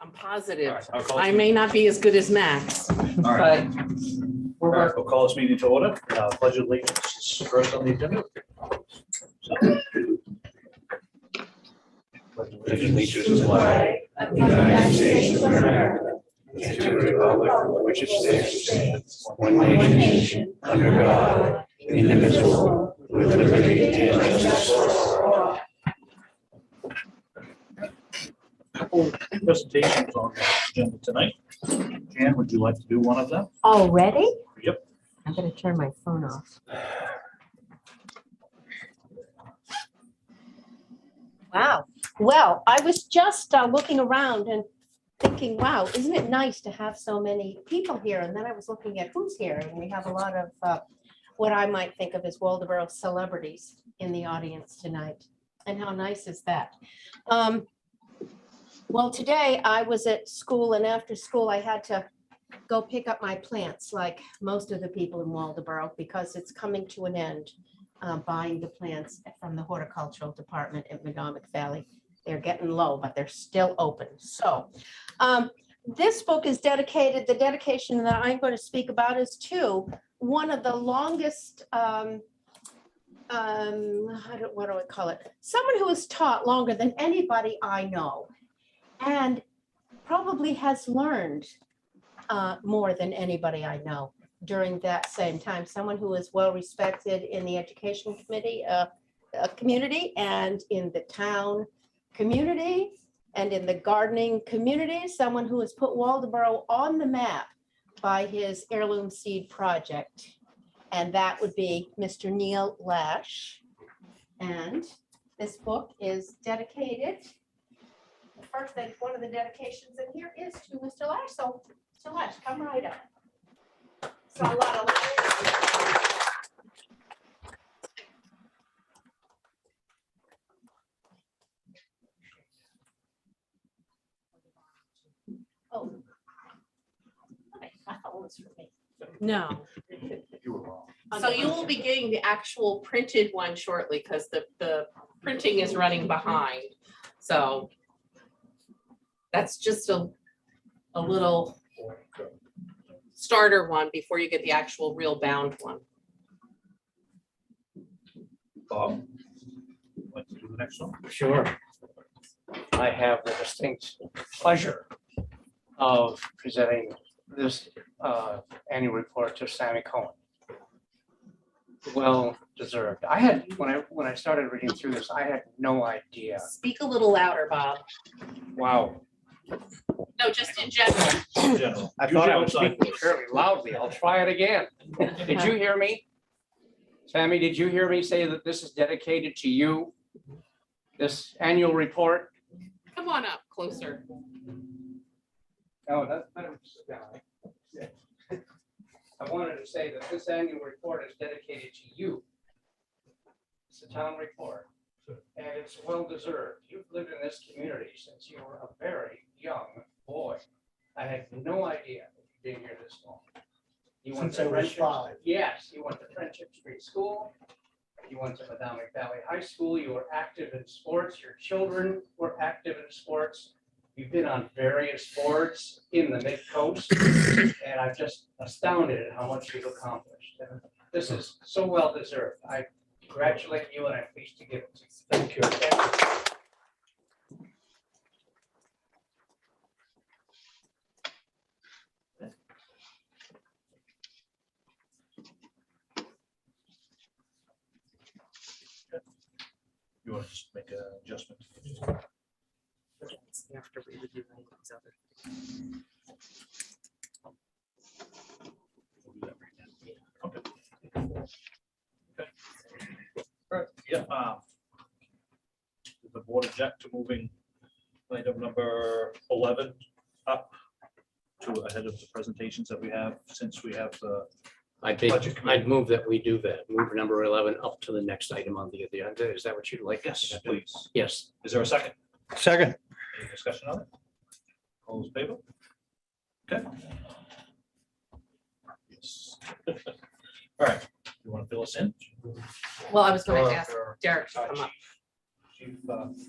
I'm positive. All right, I'll call I this may not be as good as Max, All right, but all right, we'll call this meeting to order. Pledge of allegiance is first on the agenda. Pledge of allegiance to the flag of the United States of America, and to the republic for which it stands, one nation, under God, indivisible, with liberty and justice for all. Couple presentations on the agenda tonight. Jan, would you like to do one of them? Already? Yep. I'm gonna turn my phone off. Wow. Well, I was just looking around and thinking, wow, isn't it nice to have so many people here? And then I was looking at who's here, and we have a lot of what I might think of as Waldeboro celebrities in the audience tonight. And how nice is that? Well, today I was at school, and after school I had to go pick up my plants like most of the people in Waldeboro because it's coming to an end, buying the plants from the horticultural department at Madomic Valley. They're getting low, but they're still open. So this book is dedicated, the dedication that I'm going to speak about is to one of the longest, what do I call it? Someone who has taught longer than anybody I know and probably has learned more than anybody I know during that same time. Someone who is well respected in the education committee, community, and in the town community, and in the gardening community. Someone who has put Waldeboro on the map by his heirloom seed project, and that would be Mr. Neil Lash. And this book is dedicated. First thing, one of the dedications in here is to Mr. Lash. So, Mr. Lash, come right up. So a lot of oh, I thought it was for me. no. You were wrong. So you will be getting the actual printed one shortly because the printing is running behind. So that's just a little starter one before you get the actual real bound one. Bob? Like to do the next one? Sure. I have the distinct pleasure of presenting this annual report to Sammy Cohen. Well deserved. I had, when I started reading through this, I had no idea. Speak a little louder, Bob. Wow. No, just in general. In general. I thought I was Usually speaking outside fairly loudly. I'll try it again. Did you hear me? Sammy, did you hear me say that this is dedicated to you? This annual report? Come on up closer. Oh, that's better. Sit down. Yeah. I wanted to say that this annual report is dedicated to you. It's a town report, and it's well deserved. You've lived in this community since you were a very young boy. I had no idea that you'd been here this long. You went Since I to was Friendship. 5. Yes, you went to Friendship Street School. You went to Madomic Valley High School. You were active in sports. Your children were active in sports. You've been on various boards in the Mid-Coast, and I'm just astounded at how much you've accomplished. And this is so well deserved. I congratulate you, and I'm pleased to give it to you. Thank you. You want to just make an adjustment? You have to read these other. We'll do that right now. Okay. Okay. All right, yeah. Does the board object to moving item number 11 up to ahead of the presentations that we have, since we have the budget committee? I'd move that we do that. Move number 11 up to the next item on the agenda. Is that what you'd like? Yes, please. Yes. Is there a second? Second. Any discussion on it? All those in favor? Okay. Yes. All right, you want to fill us in? Well, I was going to Or- ask or, Derek to come up. Chief,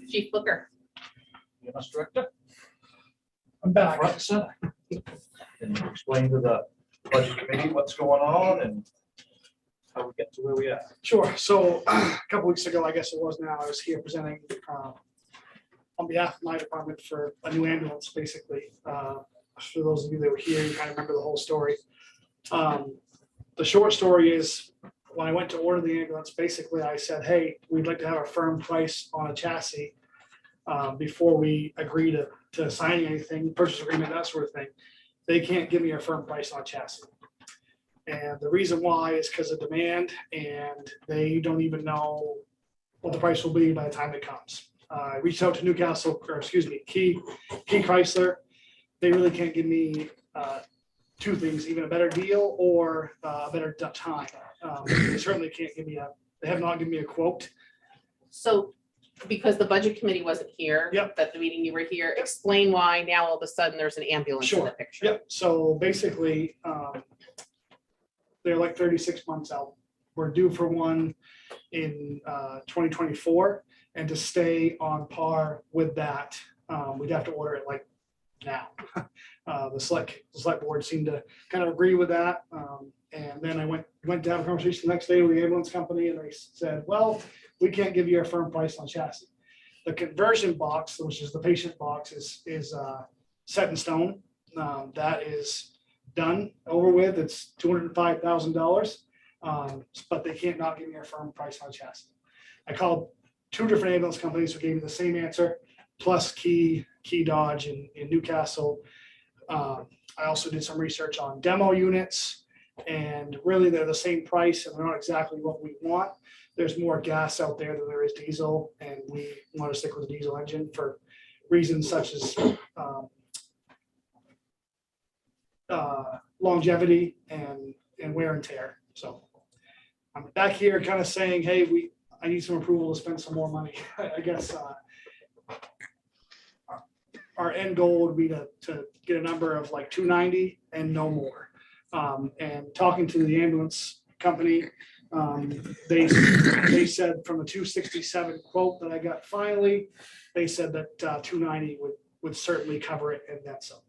Chief Booker. EMS director? I'm back. front and center. And explain to the budget committee what's going on and how we get to where we are. Sure. So a couple weeks ago, I guess it was now, I was here presenting on behalf of my department for a new ambulance, basically. For those of you that were here, you kind of remember the whole story. The short story is, when I went to order the ambulance, basically I said, hey, we'd like to have a firm price on a chassis before we agree to signing anything, purchase agreement, that sort of thing. They can't give me a firm price on a chassis. And the reason why is because of demand, and they don't even know what the price will be by the time it comes. I reached out to Key Chrysler. They really can't give me two things, even a better deal or a better time. They certainly can't give me they have not given me a quote. So because the budget committee wasn't here. Yep. That the meeting you were here, explain why now all of a sudden there's an ambulance in the Sure. picture. Yep, so basically, they're like 36 months out. We're due for one in 2024, and to stay on par with that, we'd have to order it like now. The select board seemed to kind of agree with that. And then I went to have a conversation the next day with the ambulance company, and they said, well, we can't give you a firm price on chassis. The conversion box, which is the patient box, is set in stone. That is done, over with. It's $205,000, but they can't not give me a firm price on chassis. I called two different ambulance companies who gave me the same answer, plus Key Dodge in Newcastle. I also did some research on demo units, and really they're the same price, and they're not exactly what we want. There's more gas out there than there is diesel, and we want to stick with the diesel engine for reasons such as longevity and wear and tear. So I'm back here kind of saying, hey, I need some approval to spend some more money. I guess our end goal would be to get a number of like 290 and no more. And talking to the ambulance company, they said from the 267 quote that I got finally, they said that 290 would certainly cover it, and then some.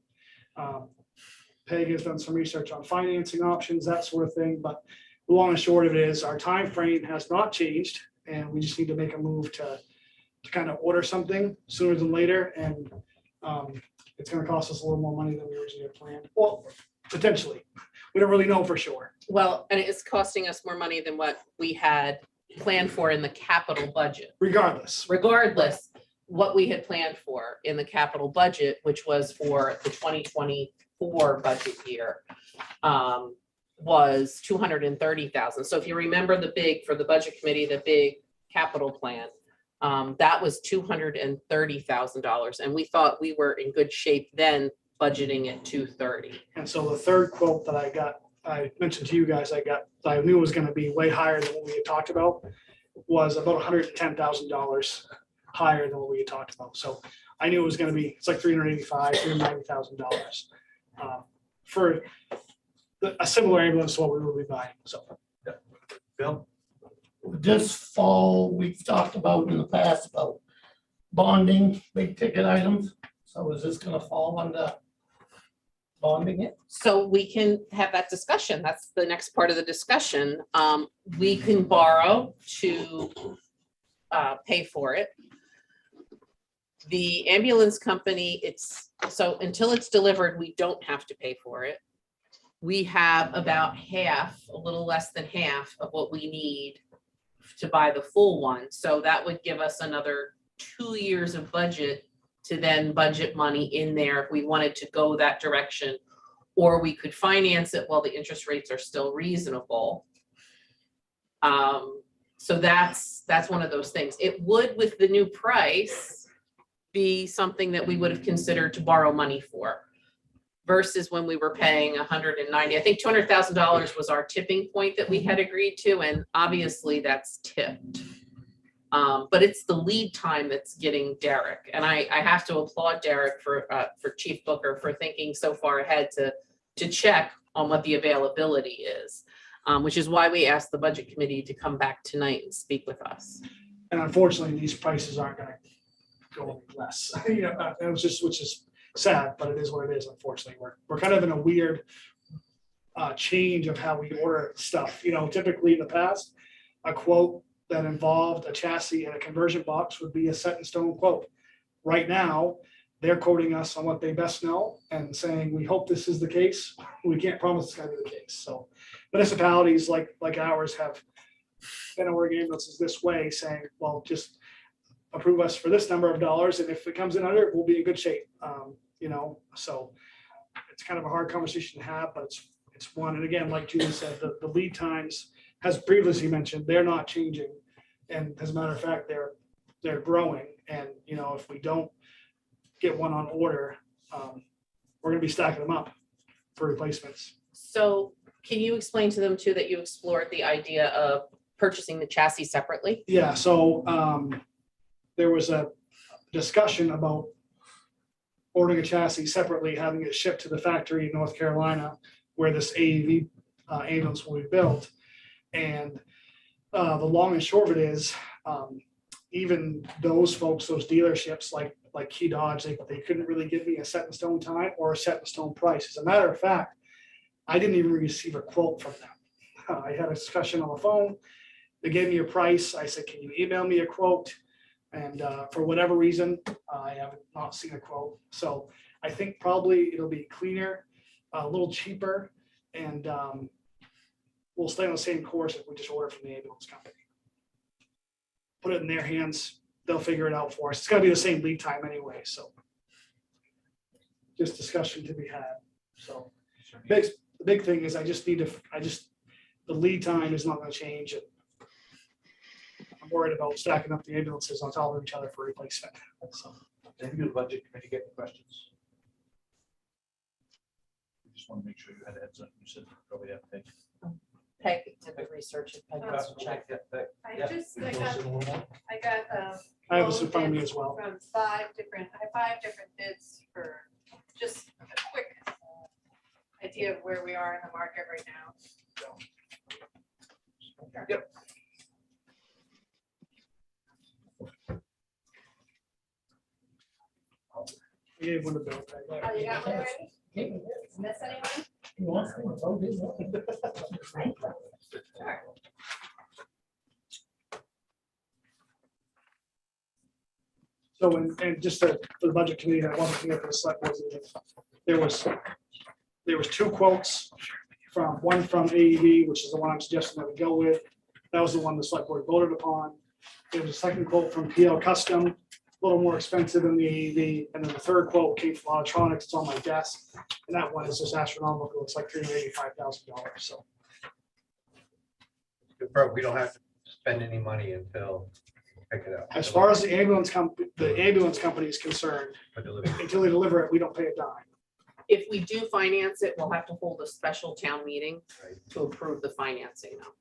Peg has done some research on financing options, that sort of thing, but the long and short of it is our time frame has not changed, and we just need to make a move to kind of order something sooner than later, and it's going to cost us a little more money than we originally had planned. Well, potentially, we don't really know for sure. Well, and it's costing us more money than what we had planned for in the capital budget. Regardless, What we had planned for in the capital budget, which was for the 2024 budget year, was 230,000. So if you remember for the budget committee, the big capital plan, that was $230,000. And we thought we were in good shape then, budgeting at 230. and so the third quote that I mentioned to you guys, I knew was going to be way higher than what we had talked about, was about $110,000 higher than what we had talked about. So I knew it was going to be, it's like $390,000 for a similar ambulance to what we would be buying. So Bill? This fall, we've talked about in the past about bonding, big ticket items. So is this gonna fall under bonding it? So we can have that discussion. That's the next part of the discussion. We can borrow to pay for it. The ambulance company, so until it's delivered, we don't have to pay for it. We have about half, a little less than half of what we need to buy the full one. So that would give us another 2 years of budget to then budget money in there if we wanted to go that direction. Or we could finance it while the interest rates are still reasonable. So that's one of those things. It would, with the new price, be something that we would have considered to borrow money for versus when we were paying 190. I think $200,000 was our tipping point that we had agreed to, and obviously that's tipped. But it's the lead time that's getting Derek, and I have to applaud Derek for Chief Booker for thinking so far ahead to check on what the availability is, which is why we asked the budget committee to come back tonight and speak with us. And unfortunately, these prices aren't going to go less. It was just, which is sad, but it is what it is, unfortunately. We're kind of in a weird change of how we order stuff. You know, typically in the past, a quote that involved a chassis and a conversion box would be a set in stone quote. Right now, they're quoting us on what they best know and saying, we hope this is the case. We can't promise it's gonna be the case. So municipalities like ours have been ordering ambulances this way, saying, well, just approve us for this number of dollars, and if it comes in under, we'll be in good shape. You know, so it's kind of a hard conversation to have, but it's one. And again, like Julie said, the lead times, as previously mentioned, they're not changing. And as a matter of fact, they're growing. And, you know, if we don't get one on order, we're gonna be stacking them up for replacements. So can you explain to them too that you explored the idea of purchasing the chassis separately? Yeah, so there was a discussion about ordering a chassis separately, having it shipped to the factory in North Carolina where this AEV ambulance will be built. And the long and short of it is, even those folks, those dealerships like Key Dodge, they couldn't really give me a set in stone time or a set in stone price. As a matter of fact, I didn't even receive a quote from them. I had a discussion on the phone. They gave me a price. I said, can you email me a quote? And for whatever reason, I have not seen a quote. So I think probably it'll be cleaner, a little cheaper, and we'll stay on the same course if we just order from the ambulance company. Put it in their hands. They'll figure it out for us. It's gonna be the same lead time anyway, so. Just discussion to be had, so. The big thing is the lead time is not gonna change. I'm worried about stacking up the ambulances on top of each other for replacement, so. Did you, the budget committee, get any questions? We just want to make sure you had a heads up. You said probably have to take. Peg did the research and Peg has to check. I got I have this in front of me as well. from I have 5 different bids for just a quick idea of where we are in the market right now. Yep. We gave one to Bill. Oh, you got one already? Miss anyone? Sure. So, and just for the budget committee, that wasn't here for the select board meeting, there was 2 quotes one from AEV, which is the one I'm suggesting that we go with. That was the one the select board voted upon. There was a second quote from PL Custom, a little more expensive than the AEV. And then the third quote came from Electronics. It's on my desk. And that one is just astronomical. It's like $385,000. So Confirm, we don't have to spend any money until we pick it up. as far as the ambulance company is concerned, For delivery. until they deliver it, we don't pay a dime. If we do finance it, we'll have to hold a special town meeting Right. to approve the financing now.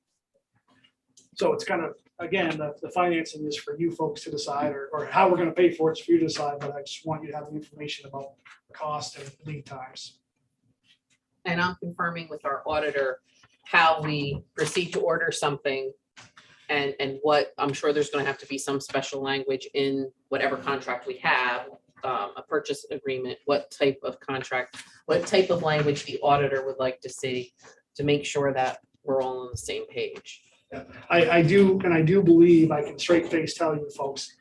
So it's kind of, again, the financing is for you folks to decide, or how we're gonna pay for it, it's for you to decide, but I just want you to have the information about cost and lead times. And I'm confirming with our auditor how we proceed to order something. And what, I'm sure there's gonna have to be some special language in whatever contract we have, a purchase agreement, what type of contract, what type of language the auditor would like to see to make sure that we're all on the same page. I do believe, I can straight face tell you folks,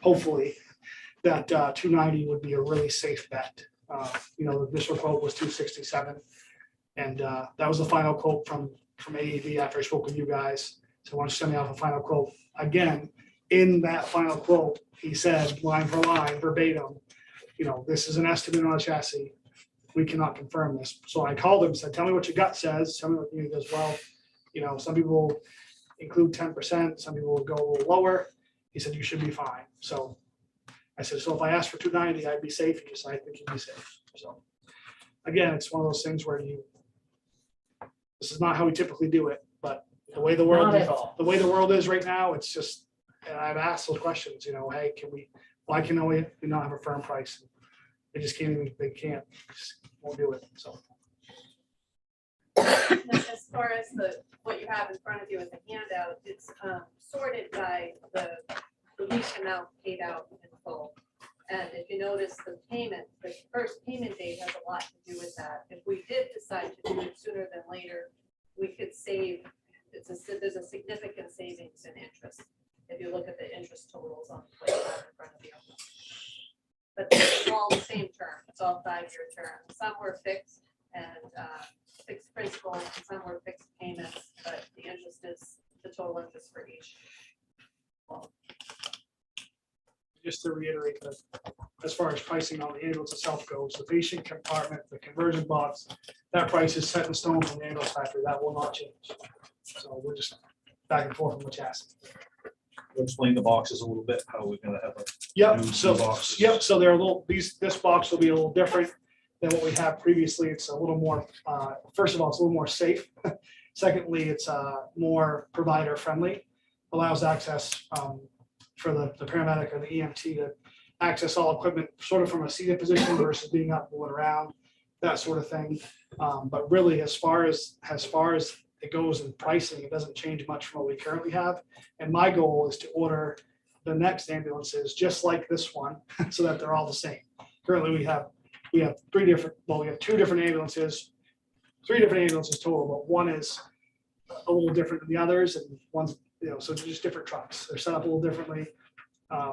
hopefully, that 290 would be a really safe bet. You know, the initial quote was 267. And that was the final quote from AEV after I spoke with you guys. So why don't you send me off a final quote? Again, in that final quote, he said, line for line, verbatim, you know, this is an estimate on a chassis. We cannot confirm this. So I called him and said, tell me what your gut says. Tell me what you does well. You know, some people include 10%, some people will go a little lower. He said, you should be fine. So I said, so if I asked for 290, I'd be safe. He said, I think you'd be safe. So again, it's one of those things where this is not how we typically do it, but the way the world, Not at all. the way the world is right now, it's just, and I've asked those questions, you know, hey, why can we not have a firm price? They just just won't do it. So. As far as what you have in front of you as a handout, it's sorted by the lease amount paid out in full. And if you notice the payment, the first payment date has a lot to do with that. If we did decide to do it sooner than later, we could save, there's a significant savings in interest. If you look at the interest totals on the plate in front of you. But it's all the same term, it's all 5-year term. Some were fixed and fixed principal, and some were fixed payments, but the interest is the total interest for each. Just to reiterate that, as far as pricing on the ambulance itself goes, the patient compartment, the conversion box, that price is set in stone from the ambulance factory. That will not change. So we're just back and forth from the chassis. We'll explain the boxes a little bit, how we're gonna have a Yep, new so, boxes. yep, so they're a little, this box will be a little different than what we have previously. It's a little more, first of all, it's a little more safe. Secondly, it's more provider friendly, allows access for the paramedic or the EMT to access all equipment sort of from a seated position versus being up, moving around, that sort of thing. But really, as far as it goes in pricing, it doesn't change much from what we currently have. And my goal is to order the next ambulances just like this one, so that they're all the same. Currently, we have we have two different ambulances, three different ambulances total, but one is a little different than the others, and one's, so they're just different trucks. They're set up a little differently.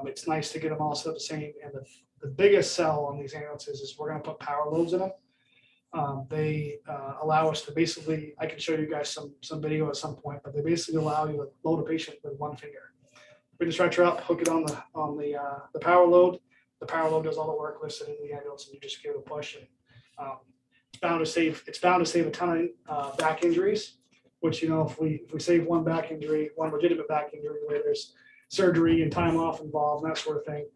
It's nice to get them all set up the same. And the biggest sell on these ambulances is we're gonna put power loads in them. They allow us to basically, I can show you guys some video at some point, but they basically allow you to load a patient with one finger. We just stretcher up, hook it on the power load. The power load does all the work, lifts it in the ambulance, and you just give it a push. And it's bound to save a ton of back injuries, which, if we save one back injury, one legitimate back injury where there's surgery and time off involved and that sort of thing,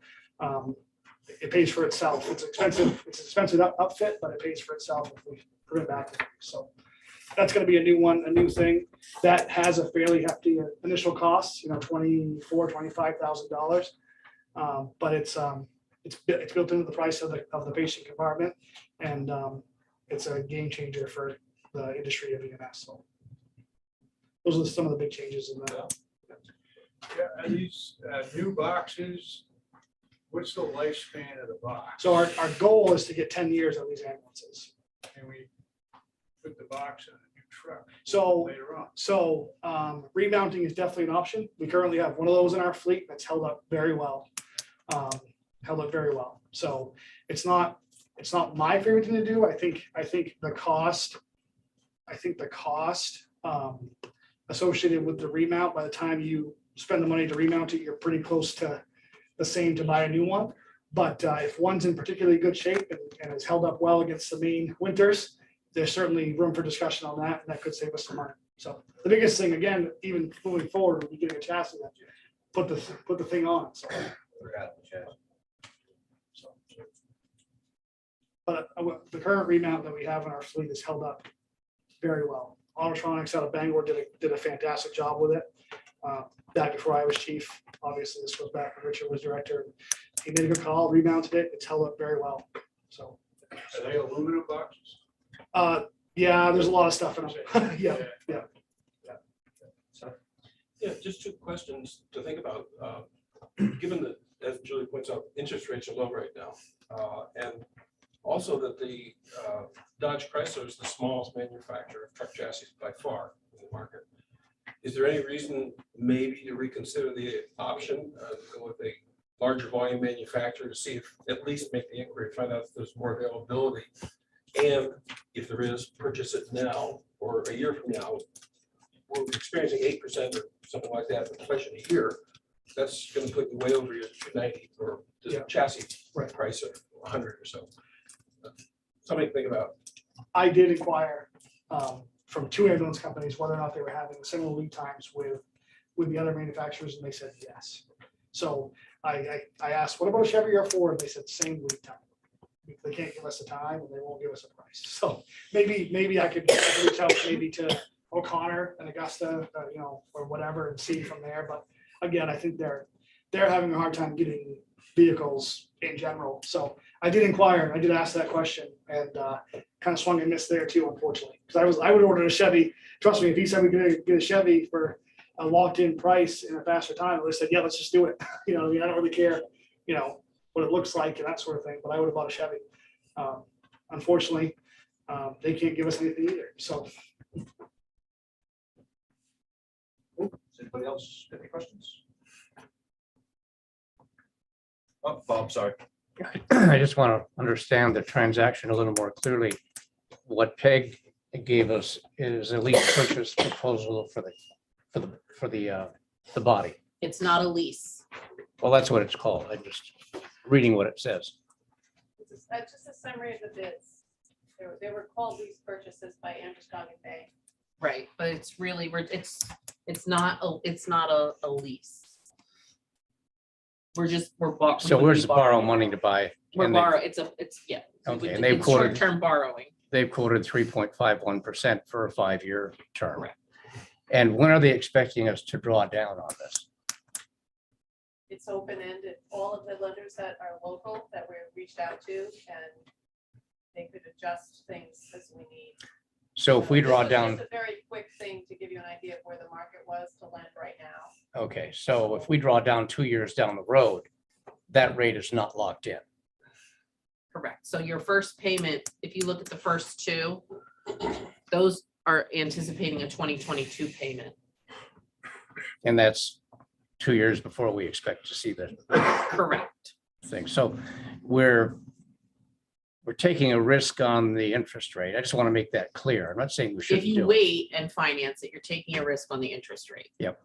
it pays for itself. It's expensive. It's an expensive outfit, but it pays for itself if we prevent back injuries. So that's going to be a new thing that has a fairly hefty initial cost, $25,000. But it's built into the price of the patient compartment, and it's a game changer for the industry of EMS. So those are some of the big changes in that. Yeah, are these new boxes, what's the lifespan of the box? So our goal is to get 10 years on these ambulances. Can we put the box in a new truck So later on? Remounting is definitely an option. We currently have one of those in our fleet that's held up very well. So it's not my favorite thing to do. I think the cost associated with the remount, by the time you spend the money to remount it, you're pretty close to the same to buy a new one. But if one's in particularly good shape and has held up well against the main winters, there's certainly room for discussion on that, and that could save us some money. So the biggest thing, again, even moving forward, when you get a chassis, put the thing on. So. But the current remount that we have in our fleet is held up very well. Autotronics out of Bangor did a fantastic job with it. Back before I was chief, obviously this goes back when Richard was director. He made a good call, remounted it. It's held up very well. So. Are they aluminum boxes? Yeah, there's a lot of stuff in them. Yeah. Yeah, just two questions to think about. Given that, as Julie points out, interest rates are low right now, and also that the Dodge Chrysler is the smallest manufacturer of truck chassis by far in the market. Is there any reason maybe to reconsider the option, go with a larger volume manufacturer to see if, at least make the inquiry, find out if there's more availability? And if there is, purchase it now or a year from now. We're experiencing 8% or something like that inflation a year. That's going to put you way over your 290 or just chassis price of 100 or so. Something to think about. I did inquire from two ambulance companies whether or not they were having similar lead times with the other manufacturers, and they said yes. So I asked, what about Chevy or Ford? They said same lead time. They can't give us a time and they won't give us a price. So maybe I could reach out maybe to O'Connor and Augusta, or whatever, and see from there. But again, I think they're having a hard time getting vehicles in general. So I did inquire, I did ask that question, and kind of swung and missed there too, unfortunately. Because I would order a Chevy. Trust me, if he said we could get a Chevy for a locked-in price in a faster time, I would have said, yeah, let's just do it. I don't really care, what it looks like and that sort of thing, but I would have bought a Chevy. Unfortunately, they can't give us anything either, so. Does anybody else have any questions? Oh, Bob, sorry. I just want to understand the transaction a little more clearly. What Peg gave us is a lease purchase proposal for the body. It's not a lease. Well, that's what it's called. I'm just reading what it says. That's just a summary of the bids. They were called lease purchases by Androscoggin Bank. Right, but it's really, it's not a lease. We're So we're just borrowing money to buy. We're and they- borrowing, yeah. Okay, and they've It's quoted- short-term borrowing. They've quoted 3.51% for a 5-year term. Correct. And when are they expecting us to draw down on this? It's open-ended. All of the lenders that are local that we reached out to, and they could adjust things as we need. So if we This draw was down, just a very quick thing to give you an idea of where the market was to lend right now. okay, so if we draw down 2 years down the road, that rate is not locked in. Correct. So your first payment, if you look at the first two, those are anticipating a 2022 payment. And that's 2 years before we expect to see the Correct. thing. So we're taking a risk on the interest rate. I just want to make that clear. I'm not saying we If shouldn't you do it. wait and finance it, you're taking a risk on the interest rate. Yep.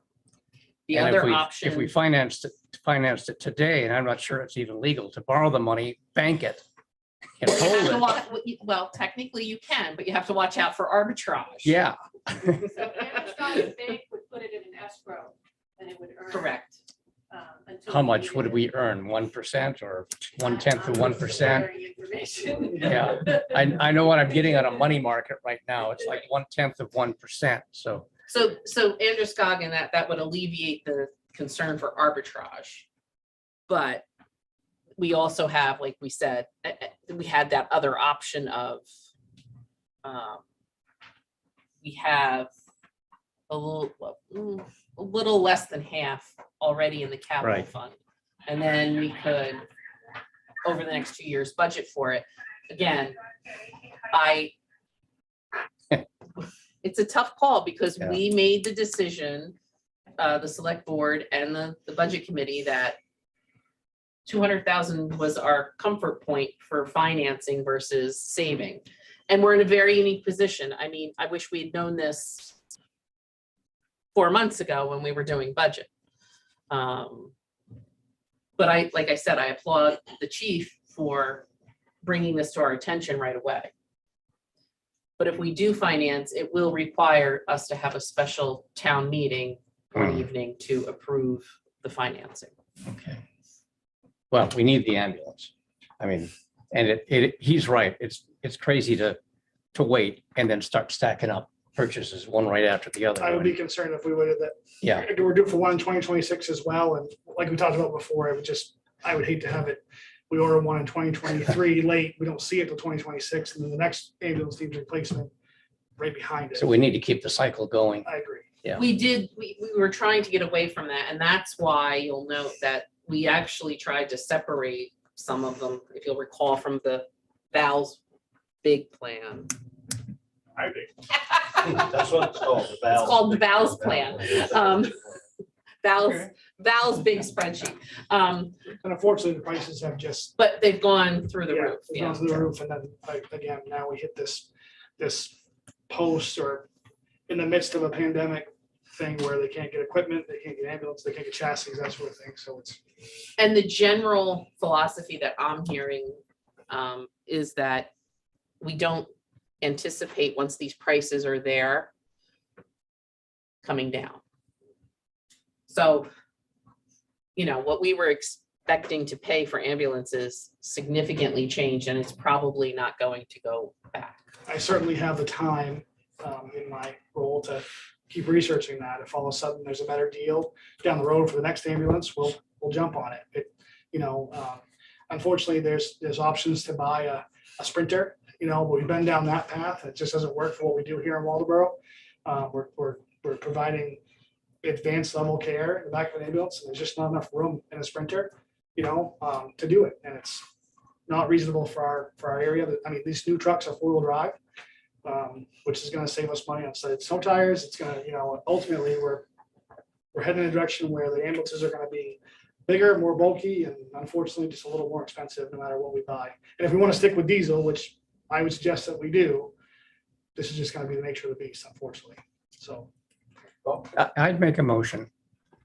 The And other if option. we financed it today, and I'm not sure it's even legal to borrow the money, bank it. And You have to hold it. well, technically you can, but you have to watch out for arbitrage. Yeah, So Androscoggin Bank would put it in an escrow, and it would earn. Correct. Until how much would needed we it. earn? 1% or 1/10 of I'm 1%? sharing information. Yeah, I know what I'm getting on a money market right now. It's like 1/10 of 1%. So, So Androscoggin, that would alleviate the concern for arbitrage. But we also have, like we said, we had that other option of, we have a little less than half already in the capital Right. fund. And then we could, over the next 2 years, budget for it. Again, it's a tough call because Yeah. we made the decision, the select board and the budget committee, that 200,000 was our comfort point for financing versus saving. And we're in a very unique position. I mean, I wish we had known this 4 months ago when we were doing budget. But like I said, I applaud the chief for bringing this to our attention right away. But if we do finance, it will require us to have a special town meeting one evening to approve the financing. okay. Well, we need the ambulance. I mean, and he's right. It's crazy to wait and then start stacking up purchases one right after the other. I would be concerned if we waited that. Yeah, We're due for one in 2026 as well, and like we talked about before, I would hate to have it. We order one in 2023 late, we don't see it till 2026, and then the next ambulance needs replacement right behind it. so we need to keep the cycle going. I agree. Yeah. We were trying to get away from that, and that's why you'll note that we actually tried to separate some of them, if you'll recall, from the Val's big plan. I think. That's what it's called. It's called the Val's plan. Val's big spreadsheet. And unfortunately, the prices have just, But they've gone through the yeah, roof. they've Yeah. gone through the roof, and then, like, again, now we hit this post or in the midst of a pandemic thing where they can't get equipment, they can't get ambulance, they can't get chassis, that sort of thing, so it's. And the general philosophy that I'm hearing is that we don't anticipate, once these prices are there, coming down. So, what we were expecting to pay for ambulances significantly changed, and it's probably not going to go back. I certainly have the time in my role to keep researching that. If all of a sudden there's a better deal down the road for the next ambulance, we'll jump on it. Unfortunately, there's options to buy a Sprinter, but we've been down that path. It just doesn't work for what we do here in Waldeboro. We're providing advanced level care in the back of an ambulance, and there's just not enough room in a Sprinter. to do it. And it's not reasonable for our area. I mean, these new trucks are four-wheel drive, which is gonna save us money on snow tires. It's gonna, ultimately, we're heading in a direction where the ambulances are gonna be bigger, more bulky, and unfortunately, just a little more expensive no matter what we buy. And if we want to stick with diesel, which I would suggest that we do, this is just gonna be the nature of the beast, unfortunately. So. I'd make a motion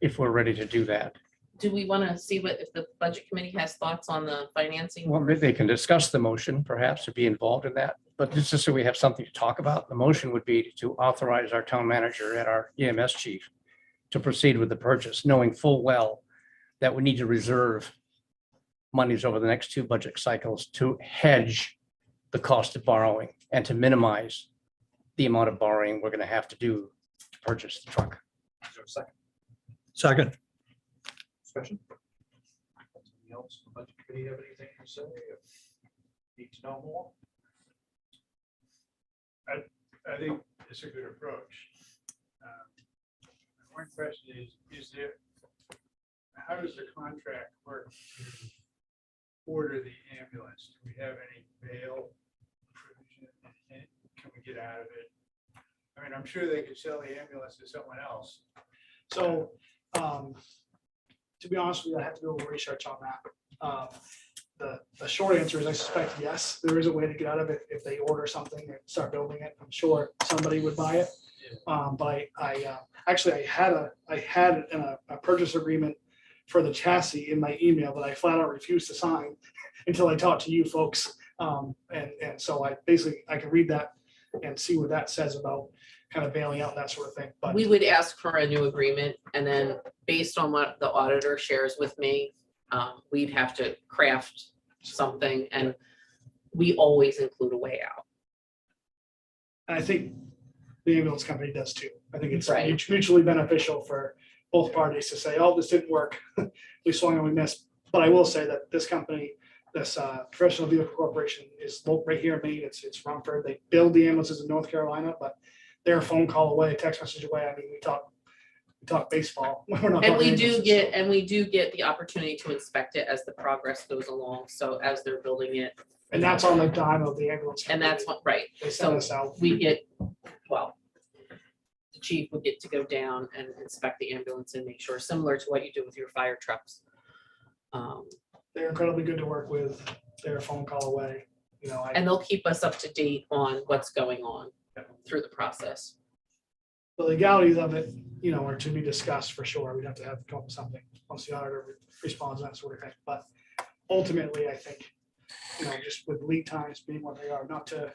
if we're ready to do that. Do we want to see if the budget committee has thoughts on the financing? Well, maybe they can discuss the motion, perhaps, to be involved in that, but just so we have something to talk about, the motion would be to authorize our town manager and our EMS chief to proceed with the purchase, knowing full well that we need to reserve monies over the next two budget cycles to hedge the cost of borrowing and to minimize the amount of borrowing we're going to have to do to purchase the truck. Is there a second? Second. Discussion? Somebody else from the budget committee have anything to say? Need to know more? I think it's a good approach. One question is there, how does the contract work to order the ambulance? Do we have any bail provision? Can we get out of it? I mean, I'm sure they could sell the ambulance to someone else. So, to be honest with you, I have to do a little research on that. The short answer is I suspect yes, there is a way to get out of it if they order something and start building it. I'm sure somebody would buy it. But I actually had a purchase agreement for the chassis in my email that I flat out refused to sign until I talked to you folks. And so I can read that and see what that says about kind of bailing out, that sort of thing. But We would ask for a new agreement, and then based on what the auditor shares with me, we'd have to craft something, and we always include a way out. I think the ambulance company does too. I think it's Right. mutually beneficial for both parties to say, oh, this didn't work. We swung and we missed. But I will say that this company, this Professional Vehicle Corporation is right here in Maine. It's Rumford. They build the ambulances in North Carolina, but they're a phone call away, a text message away. I mean, we talk baseball. We're not And talking we do ambulances. get the opportunity to inspect it as the progress goes along. So as they're building it, And that's on the dime of the ambulance. and that's what, right, They send so us out. we get, well, the chief would get to go down and inspect the ambulance and make sure, similar to what you do with your fire trucks. They're incredibly good to work with. They're a phone call away. And they'll keep us up to date on what's going on through the process. the legalities of it, are to be discussed for sure. We'd have to come up with something once the auditor responds, that sort of thing. But ultimately, I think, just with lead times being what they are, not to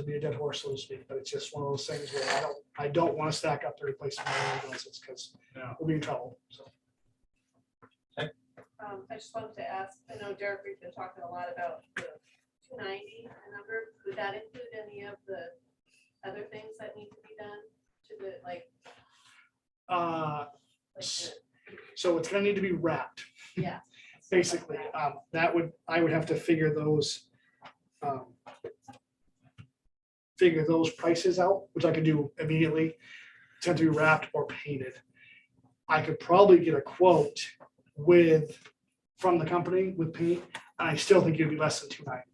be a dead horse, so to speak, but it's just one of those things where I don't want to stack up the replacement ambulances because we'll be in trouble. So. I just wanted to ask, I know Derek, we've been talking a lot about the 290 number. Would that include any of the other things that need to be done to the, So it's gonna need to be wrapped. yeah. Basically, I would have to figure those prices out, which I could do immediately. It's going to be wrapped or painted. I could probably get a quote from the company with paint, and I still think it'd be less than 290.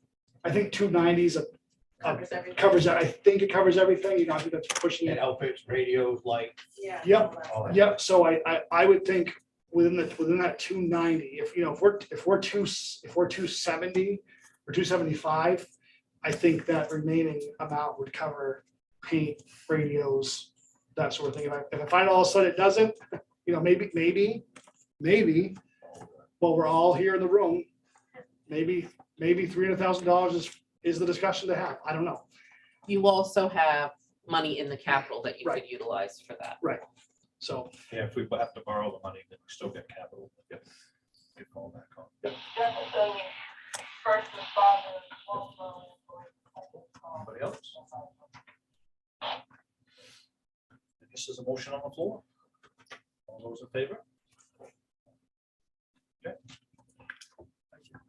I think 290 is Covers everything. I think it covers everything. I think that's pushing it. outfits, radios, like. Yeah. Yep. all that. Yep, so I would think within that 290, if we're 270 or 275, I think that remaining amount would cover paint, radios, that sort of thing. If I find all of a sudden it doesn't, maybe, while we're all here in the room, maybe $300,000 is the discussion to have. I don't know. You also have money in the capital that you could Right. utilize for that. So Yeah, if we have to borrow the money, then we still get capital. Get all that cost. Anybody else? This is a motion on the floor. All those in favor? Okay. Thank you.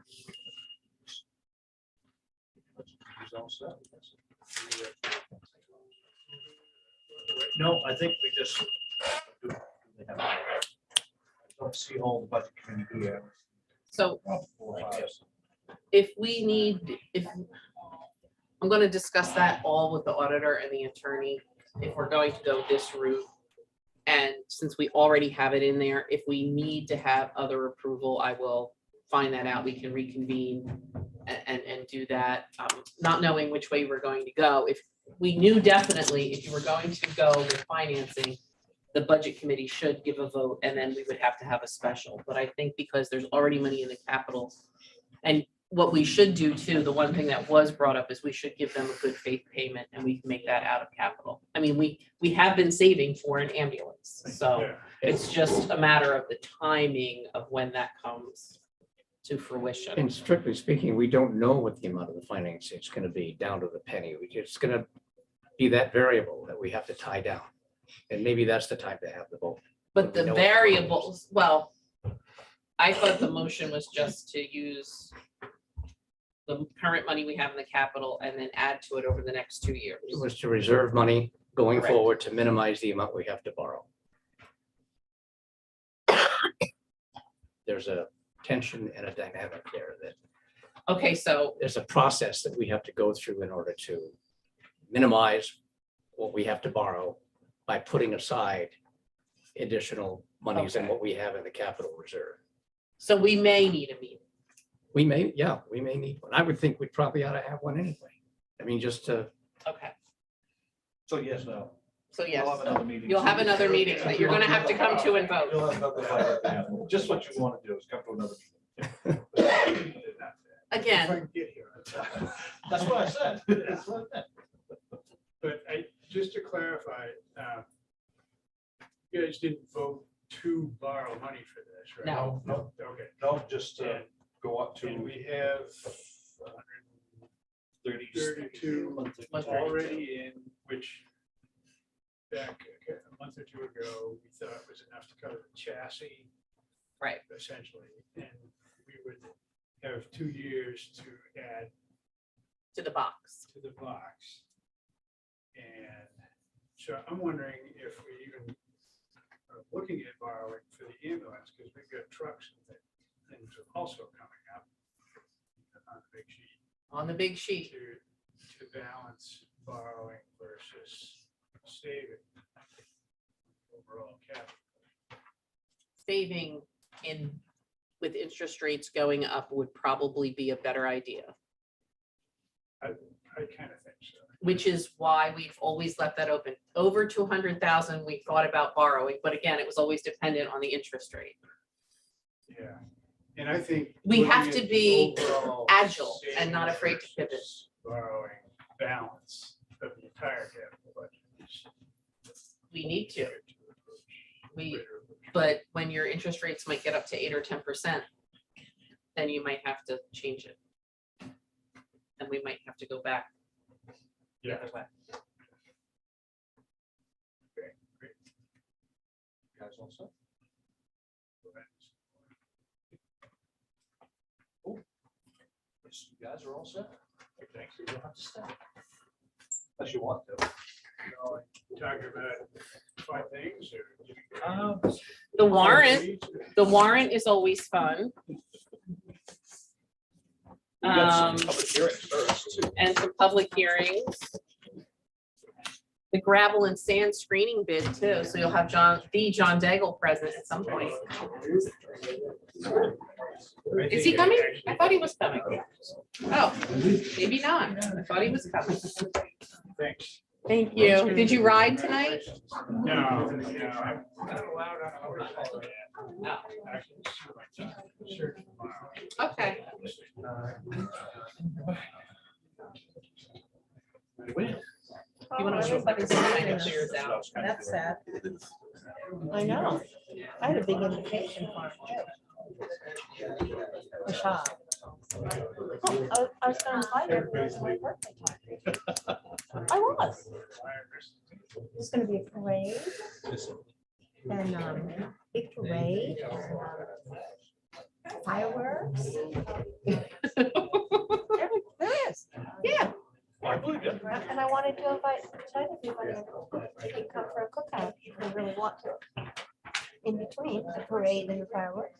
These all set, I guess. No, I think we just. I don't see all the budget committee here. So if we need, I'm gonna discuss that all with the auditor and the attorney, if we're going to go this route. And since we already have it in there, if we need to have other approval, I will find that out. We can reconvene and do that, not knowing which way we're going to go. If we knew definitely if you were going to go with financing, the budget committee should give a vote and then we would have to have a special. But I think because there's already money in the capital, and what we should do too, the one thing that was brought up is we should give them a good faith payment and we can make that out of capital. I mean, we have been saving for an ambulance, so Yeah. it's just a matter of the timing of when that comes to fruition. And strictly speaking, we don't know what the amount of the financing is gonna be down to the penny. It's gonna be that variable that we have to tie down. And maybe that's the time to have the vote. But the We know what variables, well, I thought the motion was just to use the current money we have in the capital and then add to it over the next 2 years. It was to reserve money going Correct. forward to minimize the amount we have to borrow. There's a tension and a dynamic there that Okay, so, there's a process that we have to go through in order to minimize what we have to borrow by putting aside additional monies than Okay. what we have in the capital reserve. so we may need a meeting. We may need one. I would think we probably ought to have one anyway. I mean, just to, Okay, So yes, no. so yes, We'll have another meeting. you'll have another meeting that you're gonna have to come to and vote. You'll have another fight. Yeah, just what you want to do is come to another meeting. Again, If I can get here. That's what I said. But just to clarify, you guys didn't vote to borrow money for this, right? No. No. Okay. No, just And- go up And to we have 30. 32 already in, which back a month or two ago, we thought was enough to cover the chassis. Right. Essentially, and we would have 2 years to add to the box. to the box. And so I'm wondering if we even are looking at borrowing for the ambulance, because we've got trucks and things are also coming up on the big sheet On the big sheet, to balance borrowing versus saving overall capital. saving in, with interest rates going up would probably be a better idea. I kind of think so. Which is why we've always left that open. Over 200,000, we thought about borrowing, but again, it was always dependent on the interest rate. Yeah, and I think. We have looking to at be the overall agile and not afraid to savings pivot. versus Borrowing balance of the entire capital budget. We need to, approach we, greater. but when your interest rates might get up to 8 or 10%, then you might have to change it. And we might have to go back the Yeah. other way. Okay, great. Guys also? Yes, you guys are all set. Thank you. You don't have to stay. Unless you want to. Talking about 5 things or? The warrant is always fun. We got some Um, public hearings first. and some public hearings. The gravel and sand screening bid too, so you'll have John Daigle present at some point. Is he coming? I thought he was coming. Oh, maybe not. I thought he was coming. Thanks. Thank you. Did you ride tonight? No, I'm not allowed on our. No. Actually, search tomorrow. Okay. You want to look at sign and clears out? That's sad. I know. I had a big invitation for him too. A shop. Oh, I was gonna invite her, but it was my birthday party. I was. There's gonna be a parade and, big parade and, fireworks. There is, yeah. I believe you. And I wanted to invite everybody to come for a cookout if they really want to. In between the parade and the fireworks.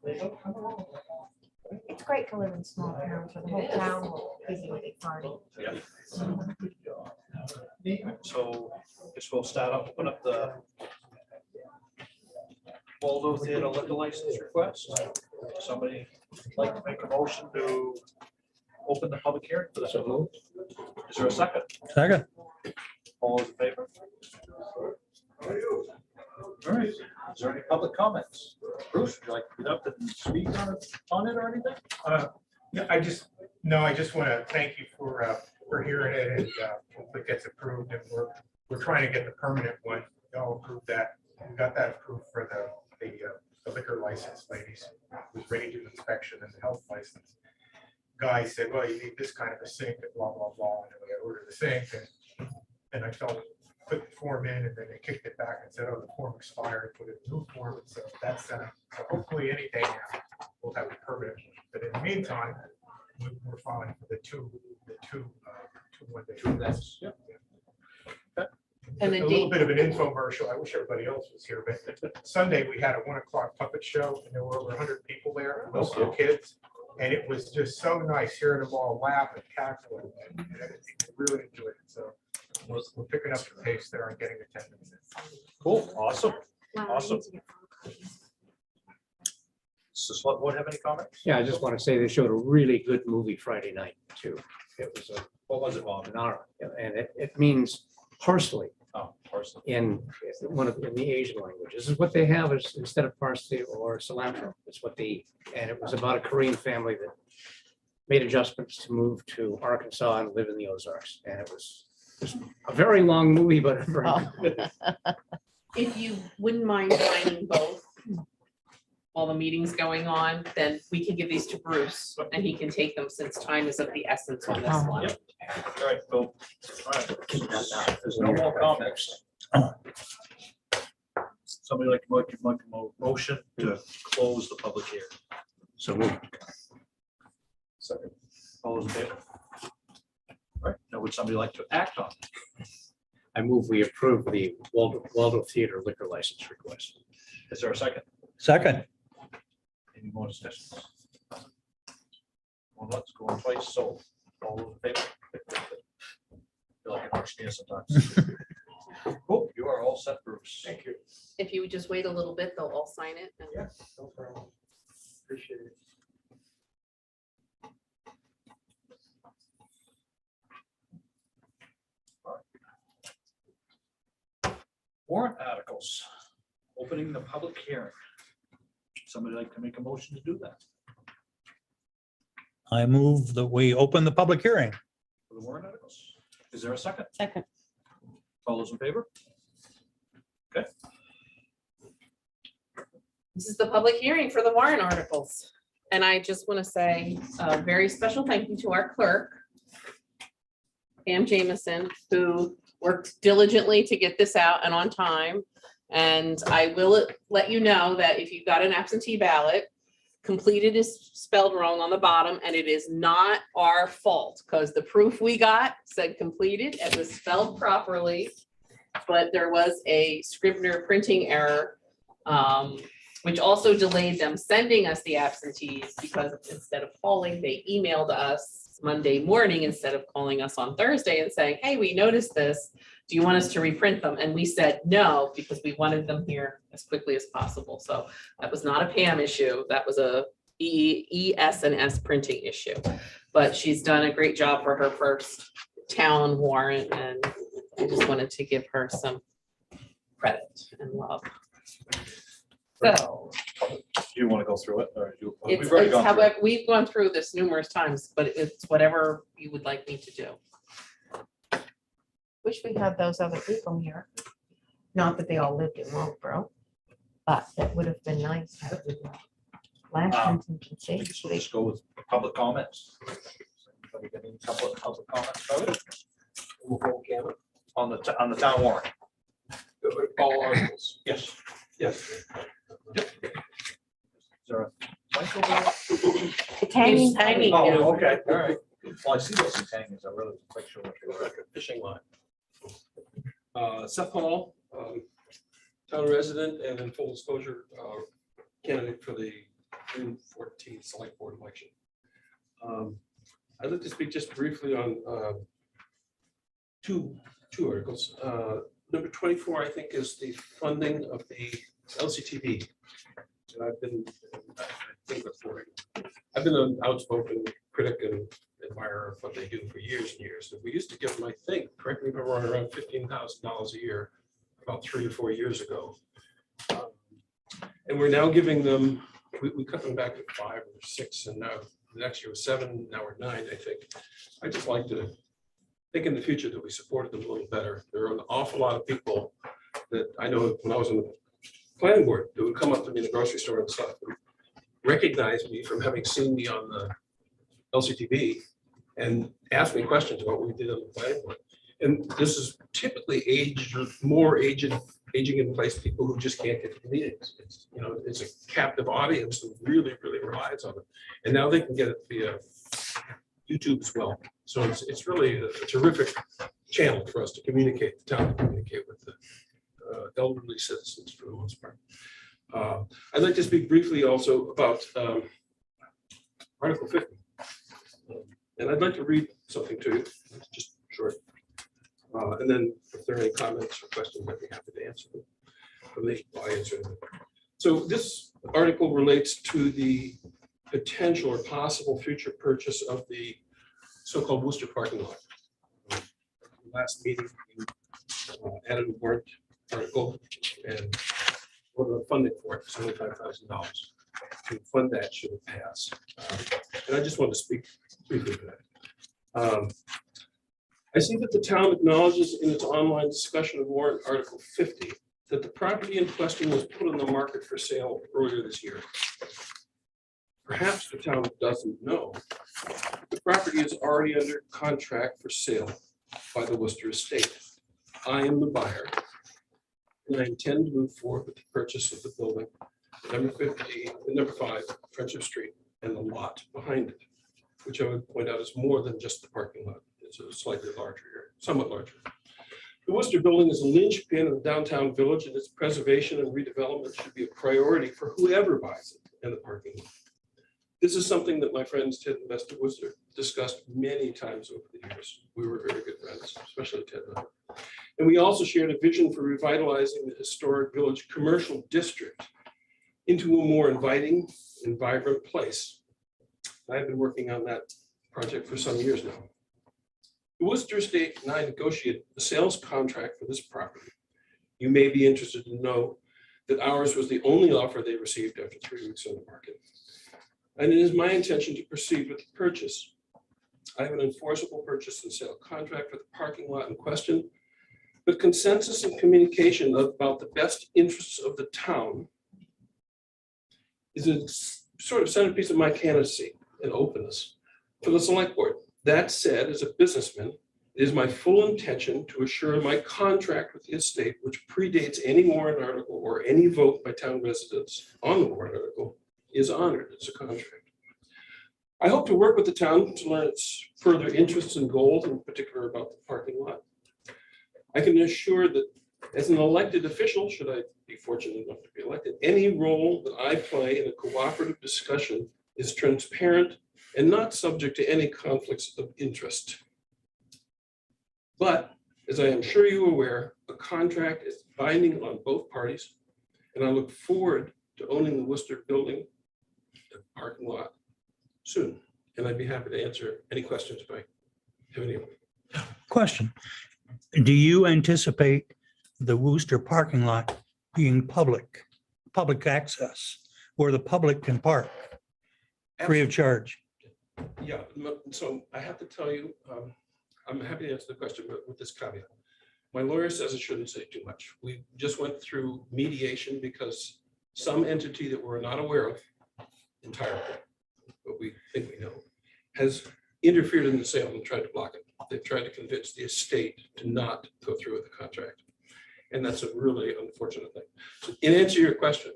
It's great to live in small towns where the whole town will give you a big party. Yeah. So guess we'll start up, open up the Waldo Theater liquor license request. Somebody like to make a motion to open the public hearing for this? Is there a second? Second. All those in favor? All right, is there any public comments? Bruce, would you like to get up and speak on it or anything? No, I just want to thank you for hearing it and hope it gets approved, and we're trying to get the permanent one. Y'all approved that. We got that approved for the liquor license ladies. It was ready to do inspection, and the health license guy said, well, you need this kind of a sink and blah, blah, blah. And then we got ordered the sink, and I put the form in, and then they kicked it back and said, oh, the form expired, put it in new form. And so that's so hopefully any day now we'll have a permanent one. But in the meantime, we're filing for the two one-day. That's, yeah. And A the little date, bit of an infomercial. I wish everybody else was here, but Sunday we had a 1 o'clock puppet show, and there were over 100 people there, most of the kids. And it was just so nice hearing them all laugh and cackle, and I really enjoyed it. So we're picking up the pace there and getting attendance. Cool, awesome, awesome. So select board have any comments? Yeah, I just want to say they showed a really good movie Friday night too. It was What was it, Bob? an honor, and it means parsley Oh, parsley. in in the Asian language. This is what they have is instead of parsley or cilantro, it's what they eat. And it was about a Korean family that made adjustments to move to Arkansas and live in the Ozarks. And it was just a very long movie, but very good. if you wouldn't mind signing both while the meeting's going on, then we can give these to Bruce and he can take them since time is of the essence on this one. Yep. All right, Bill. All right. There's no more comments. Somebody like to make a motion to close the public hearing. So moved. Second. All those in favor? All right, now would somebody like to act on? I move we approve the Waldo Theater liquor license request. Is there a second? Second. Any more discussions? Well, let's go on twice, so all those in favor? Feel like an auctioneer sometimes. Cool, you are all set, Bruce. Thank you. If you would just wait a little bit, they'll all sign it. and- Yeah, no problem. Appreciate it. Warrant articles, opening the public hearing. Somebody like to make a motion to do that I move that we open the public hearing. for the warrant articles? Is there a second? Second. All those in favor? Okay, This is the public hearing for the warrant articles. And I just want to say a very special thank you to our clerk, Pam Jameson, who worked diligently to get this out and on time. And I will let you know that if you got an absentee ballot, completed is spelled wrong on the bottom, and it is not our fault because the proof we got said completed. It was spelled properly, but there was a Scrivener printing error, which also delayed them sending us the absentees because instead of calling, they emailed us Monday morning instead of calling us on Thursday and saying, hey, we noticed this. Do you want us to reprint them? And we said no, because we wanted them here as quickly as possible. So that was not a Pam issue. That was a ES and S printing issue. But she's done a great job for her first town warrant, and I just wanted to give her some credit and love. So do you want to go through it or do? it's, we've already it's gone through it. however, we've gone through this numerous times, but it's whatever you would like me to do. Wish we had those other people here. Not that they all lived in Wellboro, but that would have been nice. to have them last contingency. I guess we'll just go with public comments. Anybody got any couple of public comments about it? On the town warrant? All articles. Yes. Yes. Is there a mic over there? It's hanging. Oh, okay, all right. Well, I see those things hanging, so I really wasn't quite sure what they were. Fishing line. Seth Hall, town resident and in full disclosure, candidate for the June 14th select board election. I'd like to speak just briefly on two articles. Number 24, I think, is the funding of the LCTV. And I've been an outspoken critic and admirer of what they do for years and years. And we used to give them, I think, correct me if I'm wrong, around $15,000 a year about 3 or 4 years ago. And we're now giving them, we cut them back to 5 or 6, and now the next year was 7, now we're 9, I think. I just like to think in the future that we supported them a little better. There are an awful lot of people that I know when I was on the planning board that would come up to me in the grocery store and stuff, and recognize me from having seen me on the LCTV and ask me questions about what we did on the planning board. And this is typically aging in place people who just can't get to the meetings. It's, you know, it's a captive audience that really, really relies on it. And now they can get it via YouTube as well. So it's really a terrific channel for us to communicate, the town to communicate with the elderly citizens for the most part. I'd like to speak briefly also about Article 50. And I'd like to read something to you, just short. And then if there are any comments or questions, I'd be happy to answer them. I'll answer them. So this article relates to the potential or possible future purchase of the so-called Worcester parking lot. Last meeting, we added a warrant article and ordered a funding for it, $75,000 to fund that should it pass. And I just want to speak briefly to that. I see that the town acknowledges in its online discussion of warrant Article 50 that the property in question was put on the market for sale earlier this year. Perhaps the town doesn't know the property is already under contract for sale by the Worcester estate. I am the buyer, and I intend to move forward with the purchase of the building, number 5, Friendship Street, and the lot behind it, which I would point out is more than just the parking lot. It's a slightly larger area, somewhat larger. The Worcester building is a linchpin of the downtown village, and its preservation and redevelopment should be a priority for whoever buys it and the parking lot. This is something that my friends Ted and Vesta Worcester discussed many times over the years. We were very good friends, especially Ted and I. And we also shared a vision for revitalizing the historic village commercial district into a more inviting and vibrant place. I've been working on that project for some years now. The Worcester Estate and I negotiated a sales contract for this property. You may be interested to know that ours was the only offer they received after 3 weeks on the market. And it is my intention to proceed with the purchase. I have an enforceable purchase and sale contract for the parking lot in question, but consensus and communication about the best interests of the town is a sort of centerpiece of my candidacy and openness for the select board. That said, as a businessman, it is my full intention to assure my contract with the estate, which predates any warrant article or any vote by town residents on the warrant article, is honored as a contract. I hope to work with the town to learn its further interests and goals, in particular about the parking lot. I can assure that as an elected official, should I be fortunate enough to be elected, any role that I play in a cooperative discussion is transparent and not subject to any conflicts of interest. But as I am sure you are aware, a contract is binding on both parties, and I look forward to owning the Worcester building, the parking lot, soon. And I'd be happy to answer any questions if I have any. Question. Do you anticipate the Worcester parking lot being public access, where the public can park free of charge? Yeah, so I have to tell you, I'm happy to answer the question, but with this caveat. My lawyer says I shouldn't say too much. We just went through mediation because some entity that we're not aware of entirely, but we think we know, has interfered in the sale and tried to block it. They've tried to convince the estate to not go through with the contract. And that's a really unfortunate thing. So in answer to your question,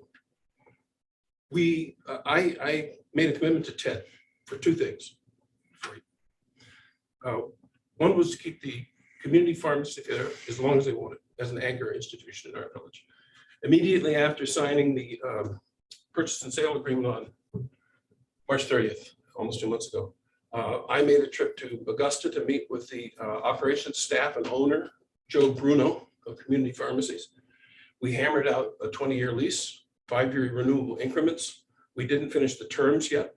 I made a commitment to Ted for 2 things. One was to keep the community pharmacy there as long as they wanted as an anchor institution in our village. Immediately after signing the purchase and sale agreement on March 30th, almost 2 months ago. I made a trip to Augusta to meet with the operations staff and owner, Joe Bruno of Community Pharmacies. We hammered out a 20-year lease, 5-year renewable increments. We didn't finish the terms yet,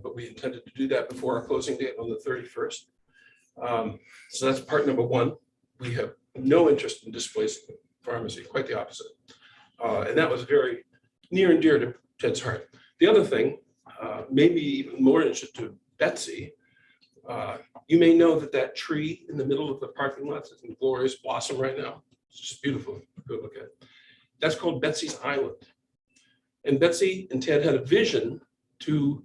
but we intended to do that before our closing date on the 31st. So that's part number one. We have no interest in displacing the pharmacy, quite the opposite. And that was very near and dear to Ted's heart. The other thing, maybe even more interested to Betsy, you may know that that tree in the middle of the parking lot is in glorious blossom right now. It's just beautiful. Go look at it. That's called Betsy's Island. And Betsy and Ted had a vision to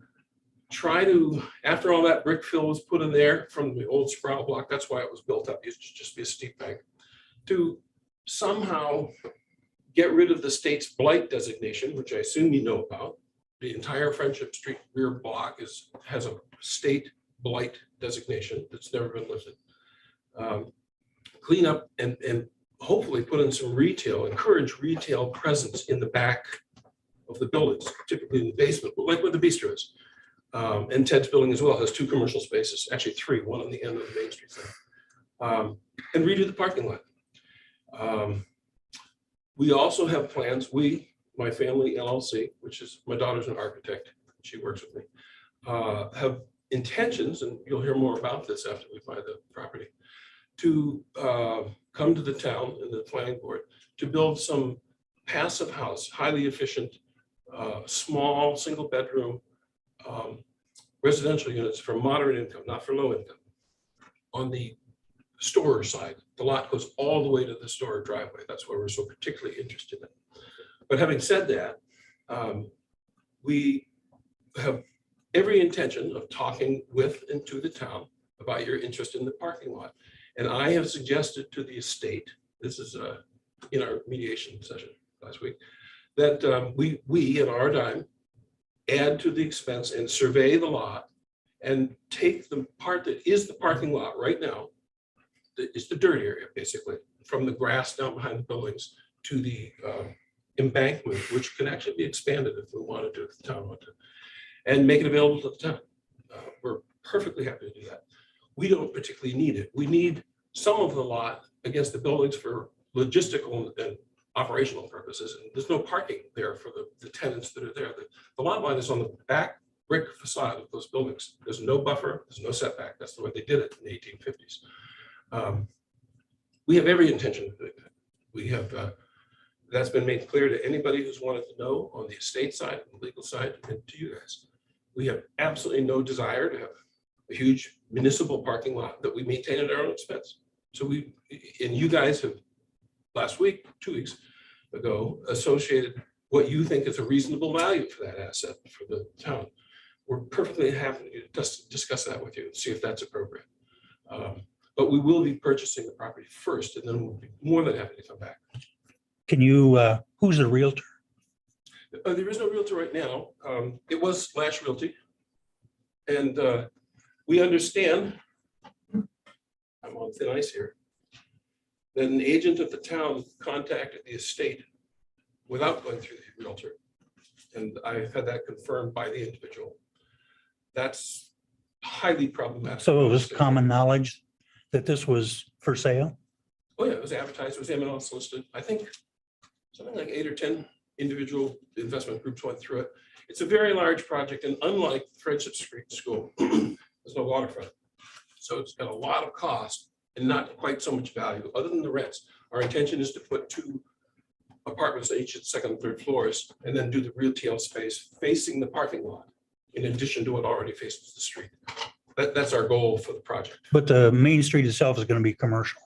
try to, after all that brick fill was put in there from the old Sproul block, that's why it was built up, it used to just be a steep bank, to somehow get rid of the state's blight designation, which I assume you know about. The entire Friendship Street rear block has a state blight designation that's never been lifted. Clean up and hopefully put in some retail, encourage retail presence in the back of the buildings, typically in the basement, like where the bistro is. And Ted's building as well has 2 commercial spaces, actually 3, one on the end of the Main Street side. And redo the parking lot. We also have plans, my family LLC, which is, my daughter's an architect, she works with me, have intentions, and you'll hear more about this after we buy the property, to come to the town and the planning board to build some passive house, highly efficient, small, single bedroom residential units for moderate income, not for low income. On the store side, the lot goes all the way to the store driveway. That's why we're so particularly interested in it. But having said that, we have every intention of talking with and to the town about your interest in the parking lot. And I have suggested to the estate, this is in our mediation session last week, that we at our dime add to the expense and survey the lot and take the part that is the parking lot right now, that is the dirt area basically, from the grass down behind the buildings to the embankment, which can actually be expanded if we wanted to, if the town wanted to, and make it available to the town. We're perfectly happy to do that. We don't particularly need it. We need some of the lot against the buildings for logistical and operational purposes. And there's no parking there for the tenants that are there. The lot line is on the back brick facade of those buildings. There's no buffer, there's no setback. That's the way they did it in the 1850s. We have every intention of doing that. We have, that's been made clear to anybody who's wanted to know on the estate side, the legal side, and to you guys. We have absolutely no desire to have a huge municipal parking lot that we maintain at our own expense. So and you guys have last week, 2 weeks ago, associated what you think is a reasonable value for that asset for the town. We're perfectly happy to discuss that with you and see if that's appropriate. But we will be purchasing the property first, and then we'll be more than happy to come back. Can you, who's the realtor? There is no realtor right now. It was Lash Realty. And we understand, I'm on thin ice here, that an agent of the town contacted the estate without going through the realtor. And I've had that confirmed by the individual. That's highly problematic. So it was common knowledge that this was for sale? Oh yeah, it was advertised, it was MLS listed. I think something like 8 or 10 individual investment groups went through it. It's a very large project, and unlike Friendship Street School, there's no waterfront. So it's got a lot of cost and not quite so much value other than the rents. Our intention is to put 2 apartments on each of the second and third floors and then do the retail space facing the parking lot in addition to what already faces the street. That's our goal for the project. But the main street itself is going to be commercial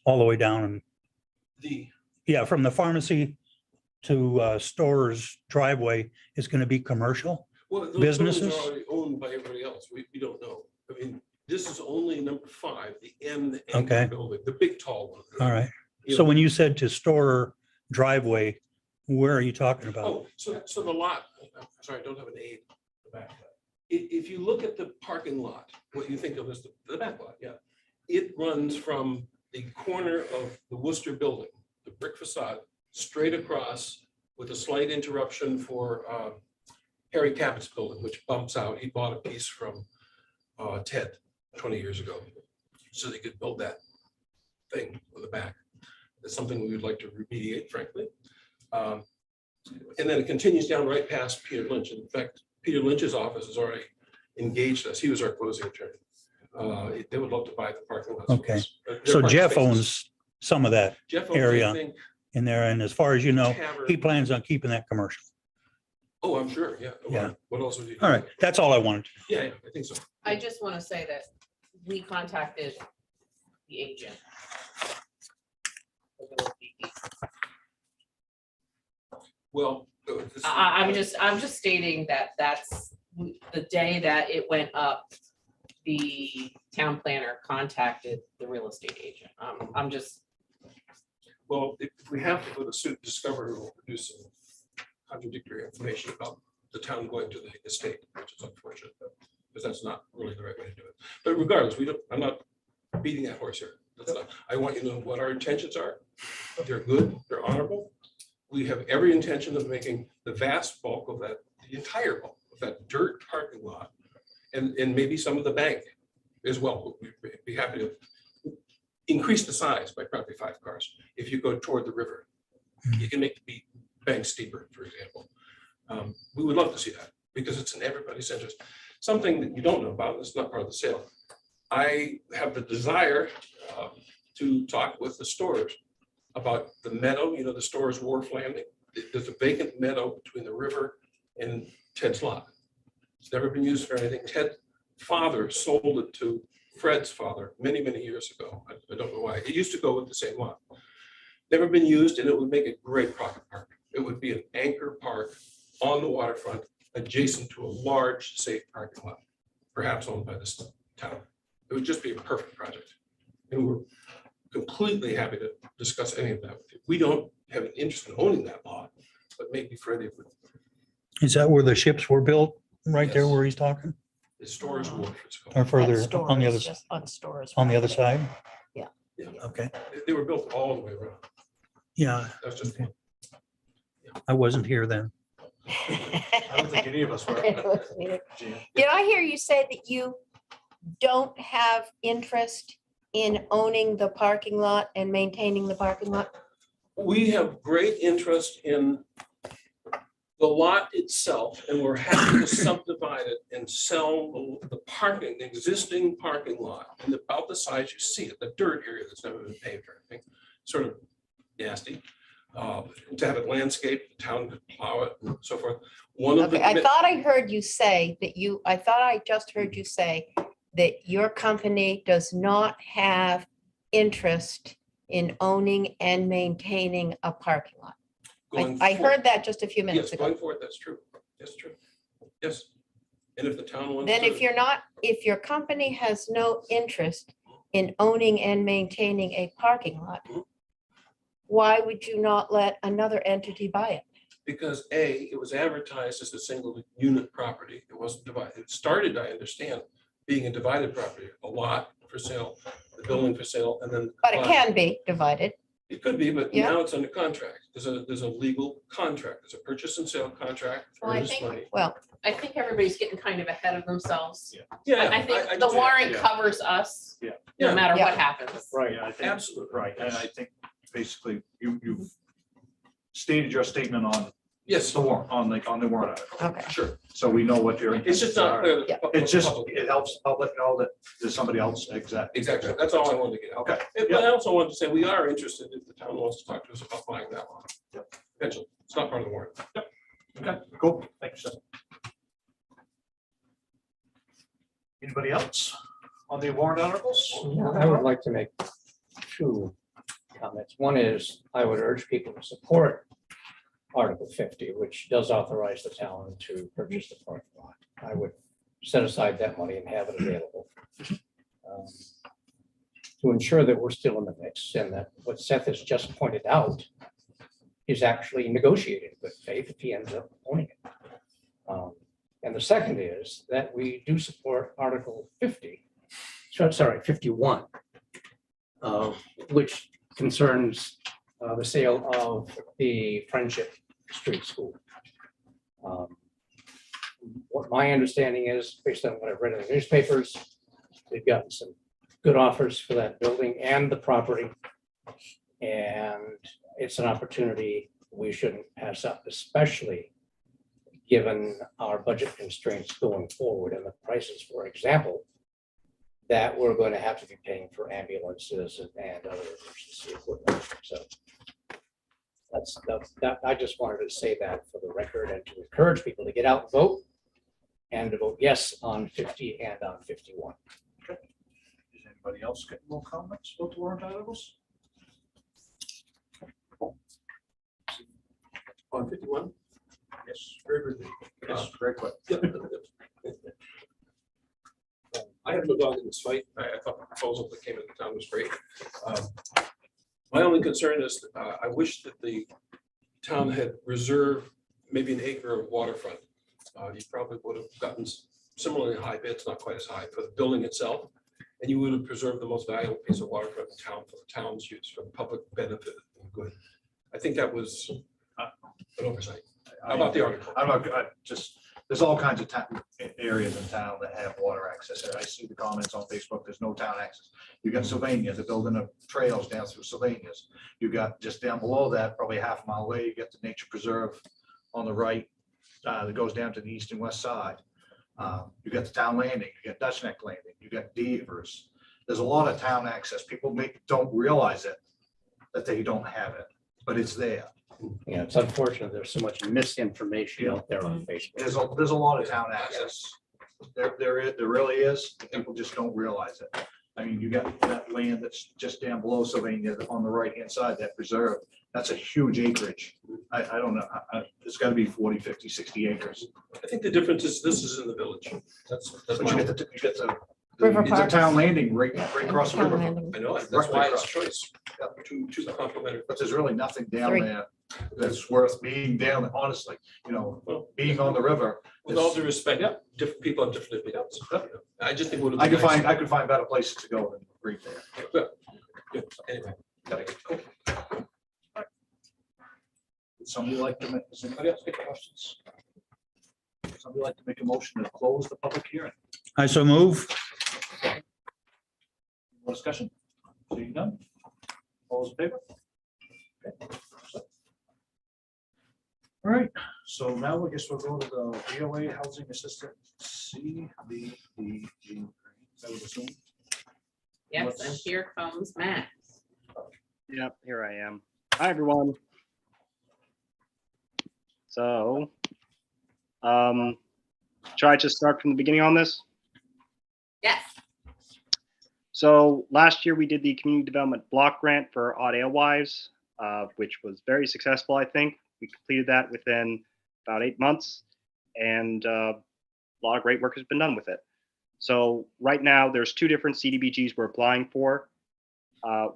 all the way down. And yeah, from the pharmacy to stores driveway is going to be commercial. Well, those businesses buildings are already owned by everybody else. We don't know. I mean, this is only number 5, the end Okay. building, the big tall one. All right. You So know, when you said to store driveway, where are you talking about? Oh, so the lot, I'm sorry, I don't have an aid. in the back. If you look at the parking lot, what you think of as the back lot, yeah. It runs from the corner of the Worcester building, the brick facade, straight across with a slight interruption for Harry Cabot's building, which bumps out. He bought a piece from Ted 20 years ago, so they could build that thing on the back. That's something we would like to remediate, frankly. And then it continues down right past Peter Lynch. In fact, Peter Lynch's office has already engaged us. He was our closing attorney. They would love to buy the parking lot. Okay. So Jeff owns some of that area in there, and as far as you know, he plans on keeping that commercial. Oh, I'm sure, yeah. Yeah. What else would you? All right, that's all I wanted. Yeah, yeah, I think so. I just want to say that we contacted the agent. Well, I'm just stating that that's the day that it went up, the town planner contacted the real estate agent. I'm just, well, if we have to go to suit, Discovery will produce some contradictory information about the town going to the estate, which is unfortunate, because that's not really the right way to do it. But regardless, I'm not beating that horse here. That's not, I want you to know what our intentions are. They're good, they're honorable. We have every intention of making the vast bulk of that, the entire bulk of that dirt parking lot, and maybe some of the bank as well. We'd be happy to increase the size by probably 5 cars. If you go toward the river, you can make the bank steeper, for example. We would love to see that because it's in everybody's interest. Something that you don't know about, it's not part of the sale. I have the desire to talk with the stores about the meadow, the Stores Wharf Landing. There's a vacant meadow between the river and Ted's lot. It's never been used for anything. Ted's father sold it to Fred's father many, many years ago. I don't know why. It used to go with the same lot. Never been used, and it would make a great pocket park. It would be an anchor park on the waterfront, adjacent to a large, safe parking lot, perhaps owned by this town. It would just be a perfect project. And we're completely happy to discuss any of that with you. We don't have an interest in owning that lot, but maybe Freddie would. Is that where the ships were built? Right there where he's talking? The Stores Wharf, it's Or called. further on the other, On stores. on the other side? Yeah. Okay, They were built all the way around. yeah, That's just. Okay. I wasn't here then. I don't think any of us were. Did I hear you say that you don't have interest in owning the parking lot and maintaining the parking lot? We have great interest in the lot itself, and we're happy to subdivide it and sell the parking, the existing parking lot, and about the size you see it, the dirt area that's never been paved or anything, sort of nasty. To have it landscaped, the town could plow it and so forth. One of Okay, the. I thought I heard you say that I just heard you say that your company does not have interest in owning and maintaining a parking lot. Going I forward- heard that just a few minutes Yes, ago. going forward, that's true. That's true. Yes. And if the town wants Then to. if your company has no interest in owning and maintaining a parking lot, why would you not let another entity buy it? Because it was advertised as a single unit property. It wasn't divided. It started, I understand, being a divided property, a lot for sale, the building for sale, and then. But it can be divided. It could be, but Yeah. now it's under contract. There's a legal contract. There's a purchase and sale contract for Well, I this think- money. Well, I think everybody's getting kind of ahead of themselves. Yeah. I think the just- warrant yeah. covers us, Yeah. no Yeah. matter Yeah. what happens. Right, I think. Absolutely. Right, and I think basically you've stated your statement on Yes, the warrant, on the warrant article. okay. sure. So we know what your. It's just intentions not are. clear. that the Yeah. public- It's just, public- it helps the public know that there's somebody else, exactly. Exactly. That's all I wanted to get. Okay. But I also wanted to say we are interested if the town wants to talk to us about buying that one. Yep. Potential. It's not part of the warrant. Okay, cool, thanks. Seth. Anybody else on the warrant articles? I would like to make 2 comments. One is I would urge people to support Article 50, which does authorize the town to purchase the parking lot. I would set aside that money and have it available to ensure that we're still in the mix and that what Seth has just pointed out is actually negotiated in good faith if he ends up owning it. And the second is that we do support Article 51, which concerns the sale of the Friendship Street School. what my understanding is, based on what I've read in the newspapers, they've gotten some good offers for that building and the property. And it's an opportunity we shouldn't pass up, especially given our budget constraints going forward and the prices, for example, that we're going to have to be paying for ambulances and other emergency equipment. So that, I just wanted to say that for the record and to encourage people to get out and vote and to vote yes on 50 and on 51. Does anybody else get more comments about the warrant articles? On 51? Yes, Very briefly. yes, very quick. I have no dog in this fight. I thought the proposal that came into town was great. My only concern is, I wish that the town had reserved maybe an acre of waterfront. You probably would have gotten similarly high bids, not quite as high, for the building itself. And you would have preserved the most valuable piece of waterfront in town for the town's use, for the public benefit and good. I think that was an oversight. How about the article? I'm not, there's all kinds of areas in town that have water access. I see the comments on Facebook, there's no town access. You got Sylvania, they're building up trails down through Sylvania's. You got just down below that, probably a half mile away, you get the nature preserve on the right that goes down to the east and west side. You got the town landing, you got Dutch Neck Landing, you got Devers. There's a lot of town access. People don't realize it, that they don't have it, but it's there. Yeah, it's unfortunate. There's so much misinformation out there on Facebook. There's a lot of town access. There really is. People just don't realize it. I mean, you got that land that's just down below Sylvania on the right-hand side, that preserve. That's a huge acreage. I don't know. It's got to be 40, 50, 60 acres. I think the difference is this is in the village. That's But my, you get the River it's a Park. town landing right across the river. I know, it. That's why it's choice. Two complementary. But there's really nothing down 3. there that's worth being down, honestly, being on the river. With all due respect, different people have different opinions. I just think. I could find better places to go than right there. Good. Anyway. Cool. Would somebody like to make, does anybody else make questions? Would somebody like to make a motion to close the public hearing? I so move. More discussion? Seeing none? All those in favor? Okay. All right, so now I guess we'll go to the VOA Housing Assistant CBDG. I would assume. Yes, and here comes Matt. Yep, here I am. Hi, everyone. So, should I just start from the beginning on this? Yes. So last year we did the community development block grant for Odd Alewives, which was very successful, I think. We completed that within about 8 months, and a lot of great work has been done with it. So right now there's 2 different CDBGs we're applying for.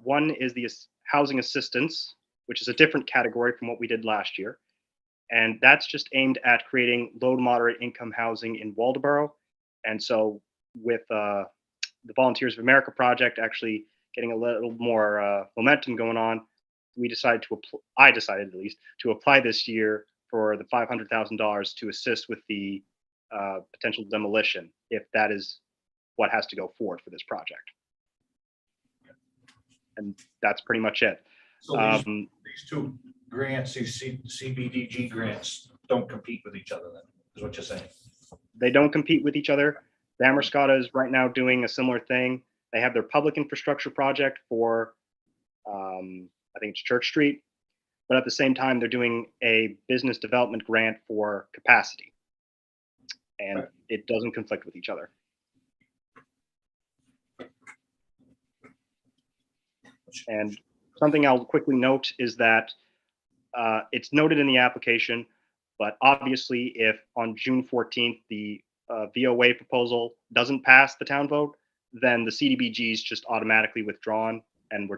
One is the housing assistance, which is a different category from what we did last year. And that's just aimed at creating low to moderate income housing in Waldoboro. And so with the Volunteers of America project actually getting a little more momentum going on, we decided I decided at least to apply this year for the $500,000 to assist with the potential demolition, if that is what has to go forward for this project. And that's pretty much it. So these 2 grants, these CBDG grants, don't compete with each other then, is what you're saying? They don't compete with each other. Damerscott is right now doing a similar thing. They have their public infrastructure project for, I think it's Church Street, but at the same time, they're doing a business development grant for capacity. And right. It doesn't conflict with each other. And something I'll quickly note is that it's noted in the application, but obviously if on June 14th, the VOA proposal doesn't pass the town vote, then the CDBG is just automatically withdrawn and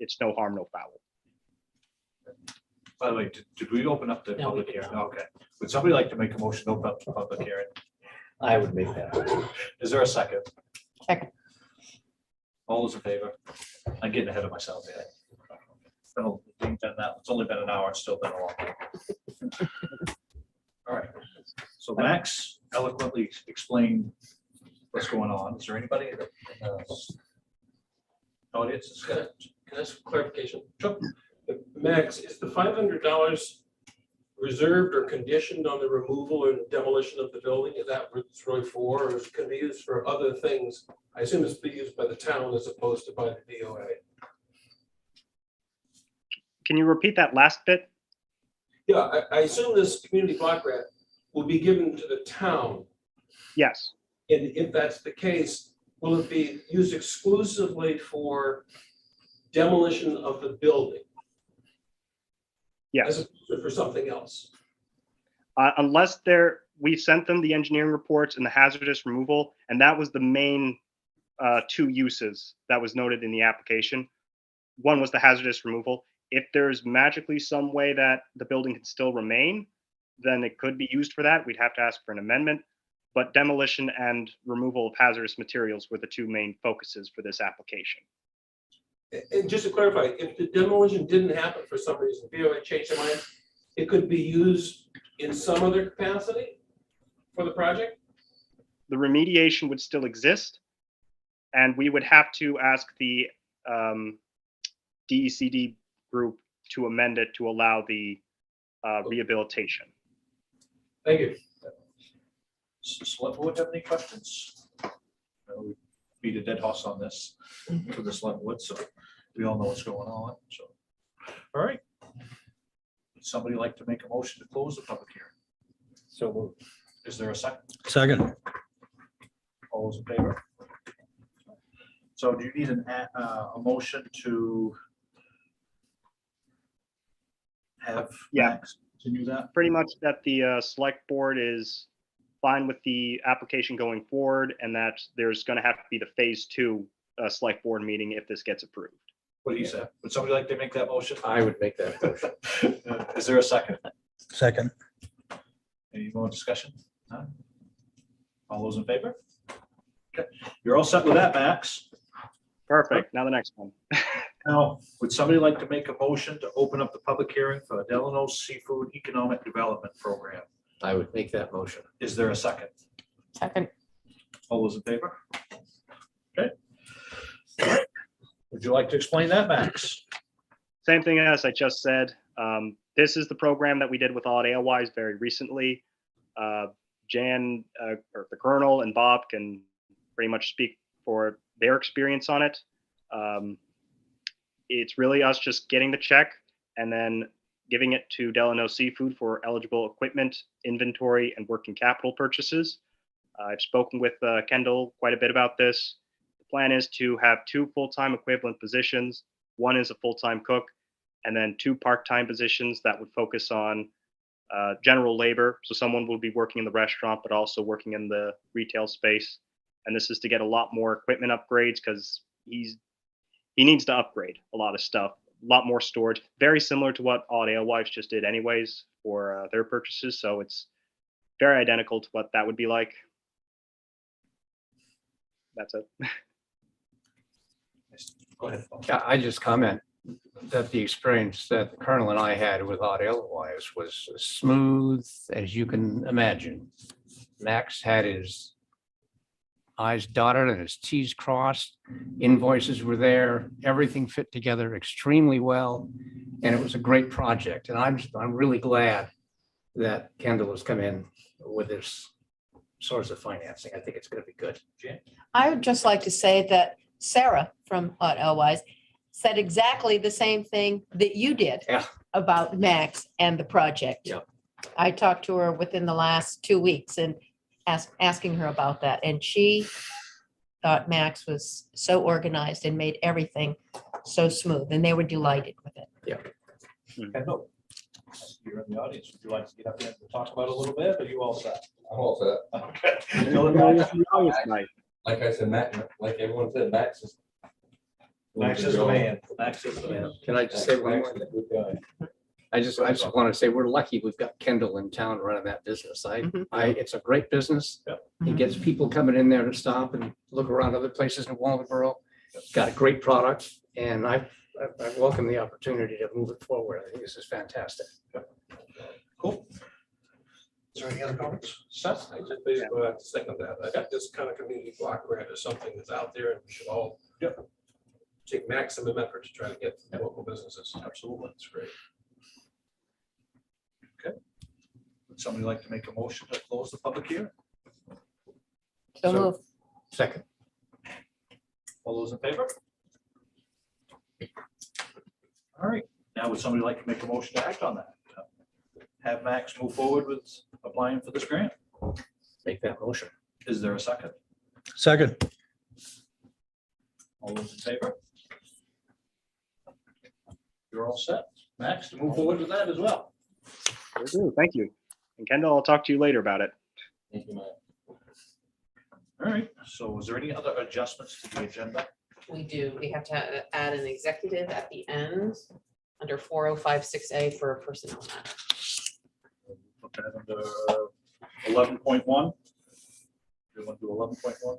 it's no harm, no foul. By the way, did we open up the public hearing? Okay. Would somebody like to make a motion to open up the public hearing? I would make that. Is there a second? Second. All those in favor? I'm getting ahead of myself here. It's only been an hour, it's still been a long time. All right. So Max eloquently explained what's going on. Is there anybody in the audience that's got it? Can I ask a clarification? Sure. Max, is the $500 reserved or conditioned on the removal and demolition of the building? Is that what it's really for, or is it can be used for other things? I assume it's be used by the town as opposed to by the DOA. Can you repeat that last bit? Yeah, I assume this community block grant will be given to the town. Yes. And if that's the case, will it be used exclusively for demolition of the building? Yes. As opposed to for something else? Unless we sent them the engineering reports and the hazardous removal, and that was the main two uses that was noted in the application. One was the hazardous removal. If there's magically some way that the building can still remain, then it could be used for that. We'd have to ask for an amendment. But demolition and removal of hazardous materials were the two main focuses for this application. And just to clarify, if the demolition didn't happen for some reason, BOA changed their mind, it could be used in some other capacity for the project? The remediation would still exist, and we would have to ask the DECD group to amend it to allow the rehabilitation. Thank you. Select board have any questions? We beat a dead horse on this for the select board, so we all know what's going on, so. All right. Would somebody like to make a motion to close the public hearing? So is there a second? Second. All those in favor? So do you need a motion to have Max continue that? Pretty much that the select board is fine with the application going forward, and that there's going to have to be the phase 2 select board meeting if this gets approved. What do you say? Would somebody like to make that motion? I would make that motion. Is there a second? Second. Any more discussion? None? All those in favor? Okay, you're all set with that, Max. Perfect. Now the next one. Now, would somebody like to make a motion to open up the public hearing for Delano Seafood Economic Development Program? I would make that motion. Is there a second? Second. All those in favor? Okay. All right. Would you like to explain that, Max? Same thing as I just said. This is the program that we did with Aud Alewives very recently. Jan, or the Colonel and Bob can pretty much speak for their experience on it. It's really us just getting the check and then giving it to Delano Seafood for eligible equipment, inventory, and working capital purchases. I've spoken with Kendall quite a bit about this. The plan is to have 2 full-time equivalent positions. One is a full-time cook, and then 2 part-time positions that would focus on general labor. So someone will be working in the restaurant, but also working in the retail space. And this is to get a lot more equipment upgrades because he needs to upgrade a lot of stuff, a lot more storage, very similar to what Aud Alewives just did anyways for their purchases. So it's very identical to what that would be like. That's it. Go ahead. Yeah, I just comment that the experience that the Colonel and I had with Aud Alewives was as smooth as you can imagine. Max had his I's dotted and his T's crossed. Invoices were there. Everything fit together extremely well. And it was a great project. And I'm really glad that Kendall has come in with this source of financing. I think it's going to be good. Jan? I would just like to say that Sarah from Aud Alewives said exactly the same thing that you did Yeah. about Max and the project. Yeah. I talked to her within the last 2 weeks and asking her about that. And she thought Max was so organized and made everything so smooth, and they were delighted with it. Kendall, you're in the audience. Would you like to get up there and talk about it a little bit? Or are you all set? I'm all set. Okay. Tell them Max- Like I said, like everyone said, Max is. Max is the man. Max is the man. Can I just say one more? Max is a good guy. I just want to say we're lucky we've got Kendall in town running that business. It's a great business. Yep. He gets people coming in there to stop and look around other places in Waldeboro. Got a great product, and I welcome the opportunity to move it forward. I think this is fantastic. Cool. Is there any other comments? Seth? I just basically have to second that. I think this kind of community block grant is something that's out there and we should all take maximum effort to try to get to local businesses. Absolutely. That's great. Okay. Would somebody like to make a motion to close the public hearing? So move. Second. All those in favor? All right, now would somebody like to make a motion to act on that? Have Max move forward with applying for this grant? Make that motion. Is there a second? Second. All those in favor? You're all set. Max, to move forward with that as well. Will do. Thank you. And Kendall, I'll talk to you later about it. Thank you, Matt. All right, so is there any other adjustments to the agenda? We do, we have to add an executive at the end under 4056A for a personnel matter. Put that under 11.1. You want to do 11.1?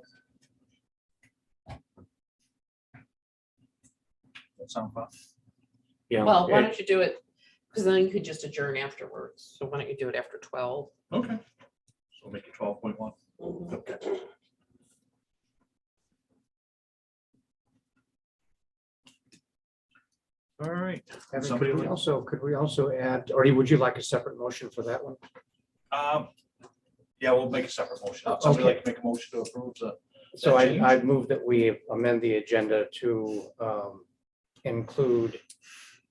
That sound fun? Yeah. Well, why don't you do it, because then you could just adjourn afterwards. So why don't you do it after 12? Okay. So make it 12.1. Okay. All right. Evan, Somebody Could we like- also add, or would you like a separate motion for that one? Yeah, we'll make a separate motion. Would somebody like to make a motion to approve the? So that change? I move that we amend the agenda to include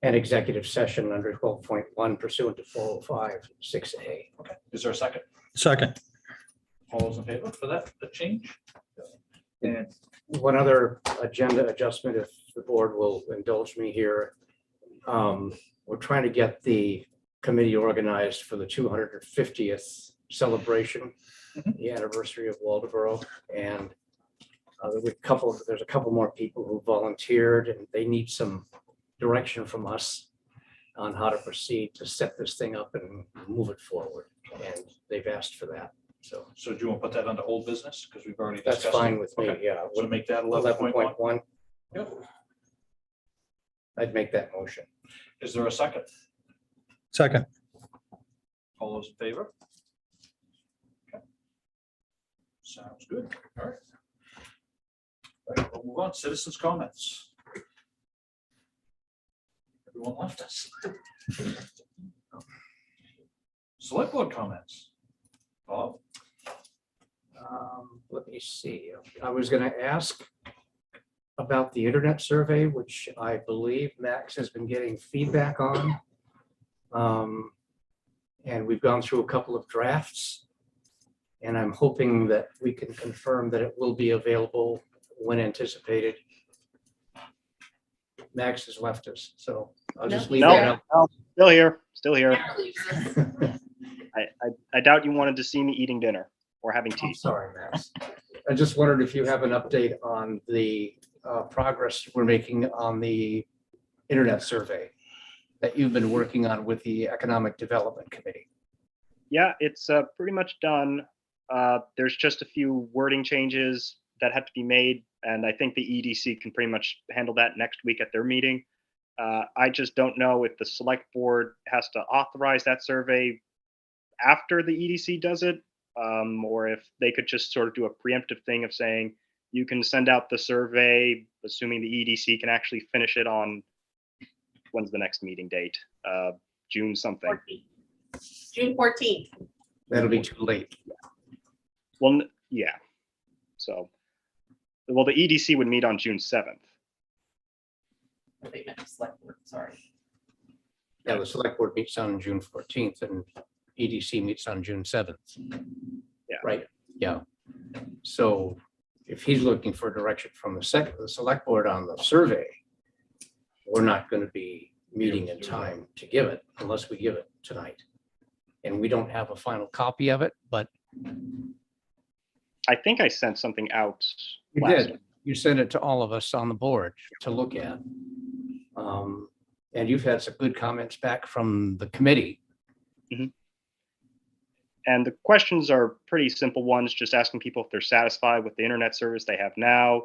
an executive session under 12.1 pursuant to 405(6)(a). Okay, is there a second? Second. All those in favor for that, the change? And One other agenda adjustment, if the board will indulge me here. We're trying to get the committee organized for the 250th celebration, the anniversary of Waldeboro. And there's a couple more people who volunteered and they need some direction from us on how to proceed to set this thing up and move it forward. And they've asked for that. So so do you want to put that under old business? Because we've already that's discussed. fine it. with me, Okay. yeah. So make that 11.1. 11.1, Yep. I'd make that motion. Is there a second? Second. All those in favor? Okay. Sounds good. All right. All right, we'll move on. Citizens' comments. Everyone left us. Select board comments. Bob? Let me see. I was going to ask about the internet survey, which I believe Max has been getting feedback on. And we've gone through a couple of drafts. And I'm hoping that we can confirm that it will be available when anticipated. Max has left us, so I'll just leave that out. No, still here, still here. Karen leaves us. I doubt you wanted to see me eating dinner or having tea. I'm sorry, Max. I just wondered if you have an update on the progress we're making on the internet survey that you've been working on with the Economic Development Committee. Yeah, it's pretty much done. There's just a few wording changes that have to be made, and I think the EDC can pretty much handle that next week at their meeting. I just don't know if the select board has to authorize that survey after the EDC does it, or if they could just sort of do a preemptive thing of saying, you can send out the survey, assuming the EDC can actually finish it on, when's the next meeting date? June something. June 14th. That'll be too late. Well, yeah. So, well, the EDC would meet on June 7th. They meant select board, sorry. Yeah, the select board meets on June 14th and EDC meets on June 7th. Yeah. Right, yeah. So if he's looking for direction from the select board on the survey, we're not going to be meeting in time to give it unless we give it tonight. And we don't have a final copy of it, but I think I sent something out. you last did. You sent it to all of us on the board to look at. And you've had some good comments back from the committee. And the questions are pretty simple ones, just asking people if they're satisfied with the internet service they have now,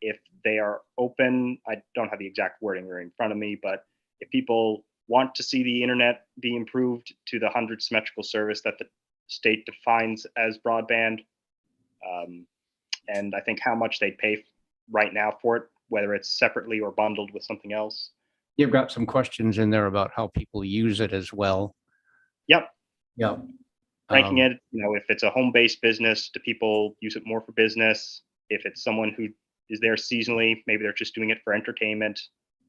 if they are open. I don't have the exact wording right in front of me, but if people want to see the internet be improved to the 100 symmetrical service that the state defines as broadband. And I think how much they pay right now for it, whether it's separately or bundled with something else. You've got some questions in there about how people use it as well. Yep. Yep. Ranking it, if it's a home-based business, do people use it more for business? If it's someone who is there seasonally, maybe they're just doing it for entertainment.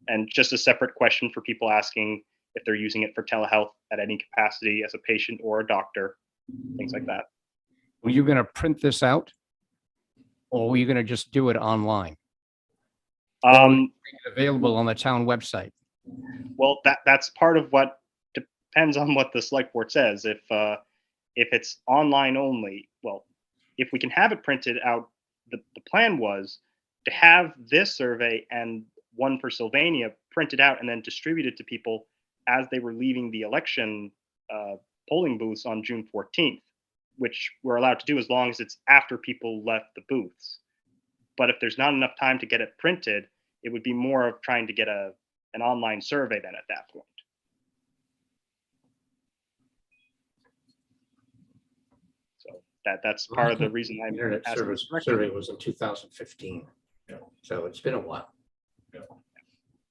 And just a separate question for people asking if they're using it for telehealth at any capacity as a patient or a doctor, things like that. Were you going to print this out? Or were you going to just do it online? Available on the town website? Well, that's part of what depends on what the select board says. If it's online only, well, if we can have it printed out, the plan was to have this survey and one for Sylvania printed out and then distributed to people as they were leaving the election polling booths on June 14th, which we're allowed to do as long as it's after people left the booths. But if there's not enough time to get it printed, it would be more of trying to get an online survey then at that point. So that's part of the reason I'm Internet asking service this survey was in 2015. Yeah. So it's been a while. Yeah.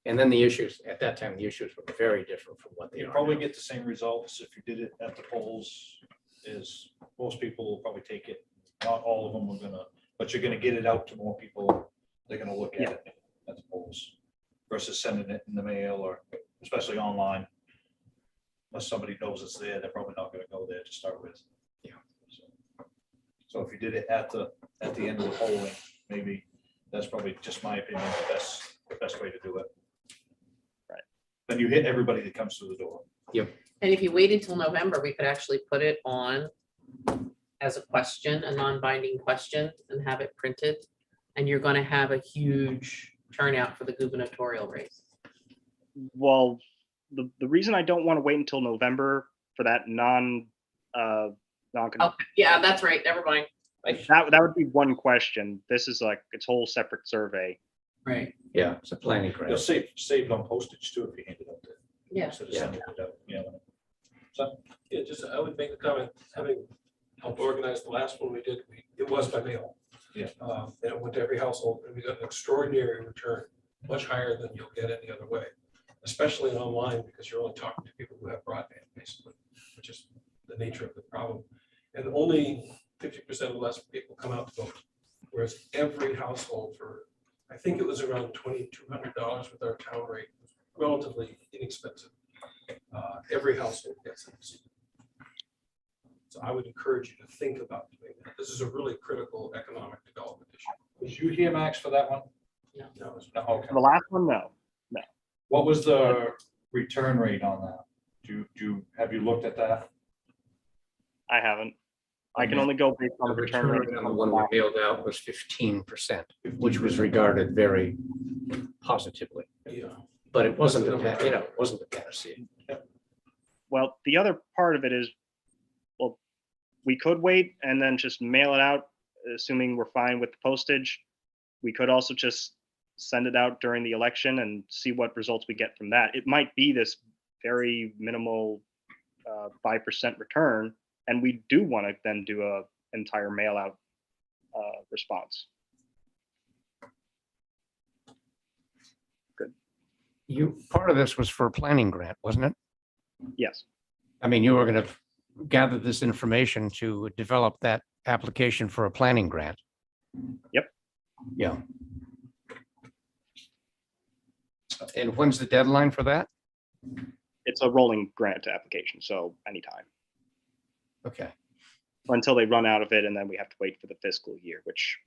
And then the issues, at that time, the issues were very different from what they You are probably now. get the same results if you did it at the polls, is most people will probably take it. Not all of them are gonna, but you're gonna get it out to more people. They're gonna look at it at the polls versus sending it in the mail or especially online. Unless somebody knows it's there, they're probably not gonna go there to start with. Yeah. So if you did it at the end of the polling, maybe that's probably just my opinion, the best way to do it. Right. Then you hit everybody that comes through the door. And if you wait until November, we could actually put it on as a question, a non-binding question, and have it printed. And you're gonna have a huge turnout for the gubernatorial race. Well, the reason I don't want to wait until November for that non Oh, yeah, that's right, never mind. that would be one question. This is like its whole separate survey. Right. Yeah, it's a planning You'll grant. save on postage too if you hand it up there. Yeah. Instead of sending it out, So, Yeah, just, I would make a comment, having helped organize the last one we did, it was by mail. Yeah. And it went to every household, and we got an extraordinary return, much higher than you'll get any other way. Especially online, because you're only talking to people who have broadband, basically, which is the nature of the problem. And only 50% or less people come out to vote. Whereas every household for, I think it was around $2,200 with our town rate, relatively inexpensive. Every household gets it. So I would encourage you to think about doing that. This is a really critical economic development issue. was you here, Max, for that one? No, it's- No, okay. For the last one, no. What was the return rate on that? Have you looked at that? I haven't. I can only go based on The the return rate. return on the one we mailed out was 15%, which was regarded very positively. Yeah. But it wasn't, it wasn't a panacea. Well, the other part of it is, well, we could wait and then just mail it out, assuming we're fine with the postage. We could also just send it out during the election and see what results we get from that. It might be this very minimal 5% return, and we do want to then do a entire mail out response. Part of this was for a planning grant, wasn't it? Yes. I mean, you were going to gather this information to develop that application for a planning grant. Yep. Yeah. And when's the deadline for that? It's a rolling grant application, so anytime Okay. until they run out of it, and then we have to wait for the fiscal year, which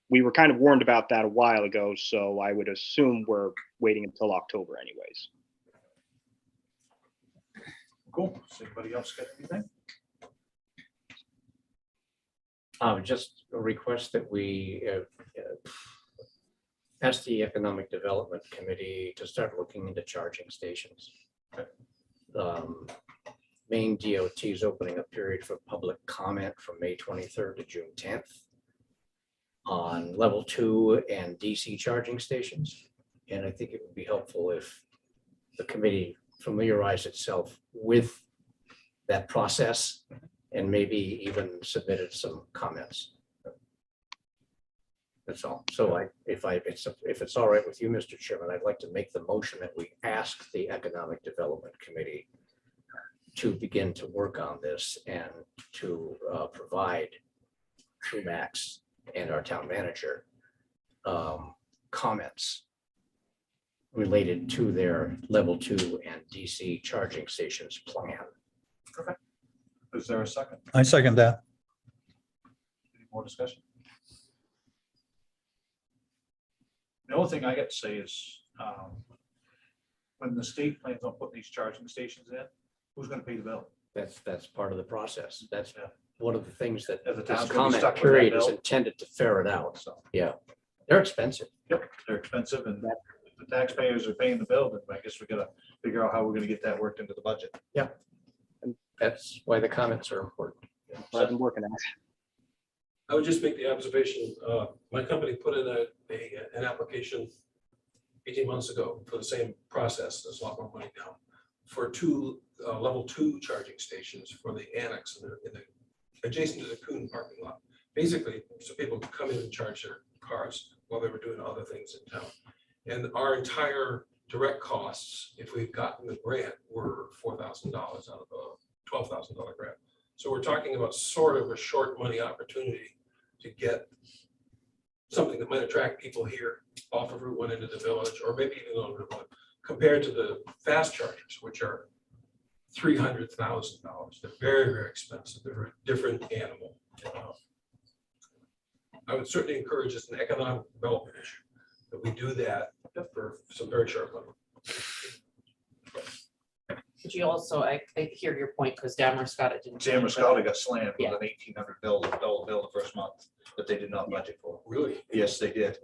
we were kind of warned about that a while ago, so I would assume we're waiting until October anyways. Cool. Does anybody else got anything? Just a request that we ask the Economic Development Committee to start looking into charging stations. Maine DOT is opening a period for public comment from May 23rd to June 10th on level 2 and DC charging stations. And I think it would be helpful if the committee familiarized itself with that process and maybe even submitted some comments. That's all. So if it's all right with you, Mr. Chairman, I'd like to make the motion that we ask the Economic Development Committee to begin to work on this and to provide Max and our town manager comments related to their level 2 and DC charging stations plan. Is there a second? I second that. Any more discussion? The only thing I got to say is, when the state plans on putting these charging stations in, who's gonna pay the bill? That's part of the process. That's one of the things that If the this town's gonna be comment stuck with that period is bill. intended to ferret out. So, yeah, they're expensive. Yep, they're expensive, and if the taxpayers are paying the bill, then I guess we gotta figure out how we're gonna get that worked into the budget. That's why the comments are important. What I've been working on. I would just make the observation, my company put in an application 18 months ago for the same process, there's a lot more money now, for 2 level 2 charging stations for the annex in the adjacent to the Coon parking lot. Basically, so people could come in and charge their cars while they were doing other things in town. And our entire direct costs, if we'd gotten the grant, were $4,000 out of a $12,000 grant. So we're talking about sort of a short money opportunity to get something that might attract people here off of Route 1 into the village, or maybe even on Route 1, compared to the fast chargers, which are $300,000. They're very, very expensive. They're a different animal. I would certainly encourage, it's an economic development issue, that we do that for some very short money. But you also, I hear your point, because Damerscott didn't. Damerscott got slammed with Yeah. an $1,800 bill the first month that they did not budget for. Really? Yes, they did.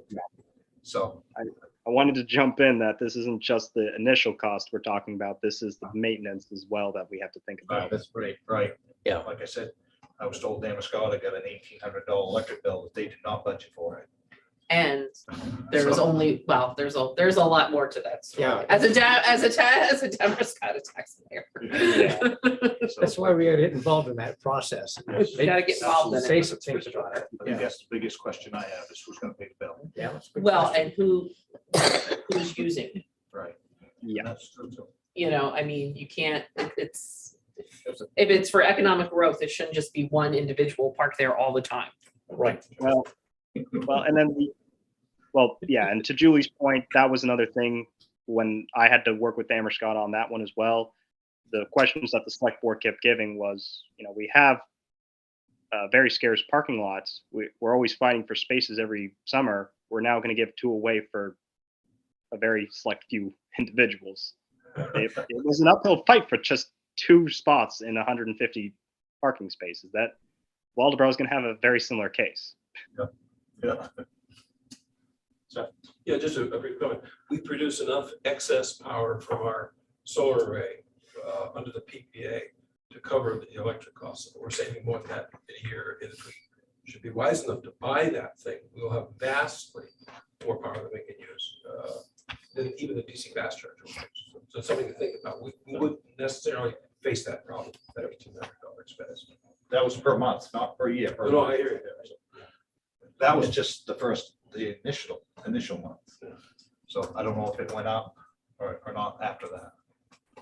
So, I wanted to jump in that this isn't just the initial cost we're talking about. This is the maintenance as well that we have to think about. That's great. right. Yeah. Like I said, I was told Damerscott got an $1,800 electric bill that they did not budget for it. And there was So- only, well, there's a lot more to that story. Yeah. As a Damerscott taxpayer. So That's why we gotta get involved in that process. You gotta get involved in it. Say some things about it. I think that's the biggest question I have is who's gonna pay the bill? Yeah. that's a good Well, question. and who's using it? Right. Yeah. That's true too. You know, I mean, you can't, if it's for economic growth, it shouldn't just be one individual parked there all the time. Right. Well, and then yeah, and to Julie's point, that was another thing when I had to work with Damerscott on that one as well. The questions that the select board kept giving was, we have very scarce parking lots. We're always fighting for spaces every summer. We're now going to give 2 away for a very select few individuals. It was an uphill fight for just 2 spots in 150 parking spaces. That Waldeboro is going to have a very similar case. Yeah. Yeah, just a brief comment. We produce enough excess power from our solar array under the PPA to cover the electric costs. We're saving more than that in a year. And if we should be wise enough to buy that thing, we'll have vastly more power than we can use than even the DC fast charger. So it's something to think about. We wouldn't necessarily face that problem, that $1,800 expense. That was per month, not per year. per No, month. I hear you. That was just the initial month. So I don't know if it went up or not after that.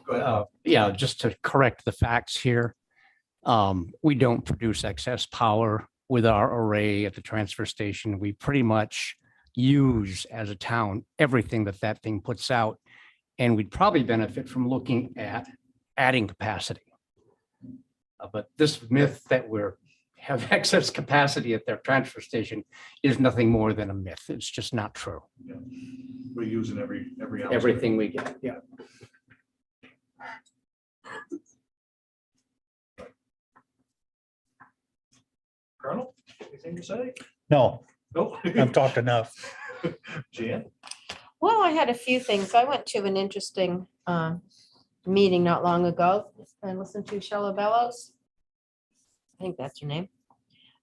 Go ahead. Yeah, just to correct the facts here. We don't produce excess power with our array at the transfer station. We pretty much use as a town everything that thing puts out. And we'd probably benefit from looking at adding capacity. But this myth that have excess capacity at their transfer station is nothing more than a myth. It's just not true. We're using every ounce. Everything we get, yeah. Colonel, anything to say? No, No. I've talked enough. Jan? Well, I had a few things. I went to an interesting meeting not long ago. I listened to Shella Bellows. I think that's her name.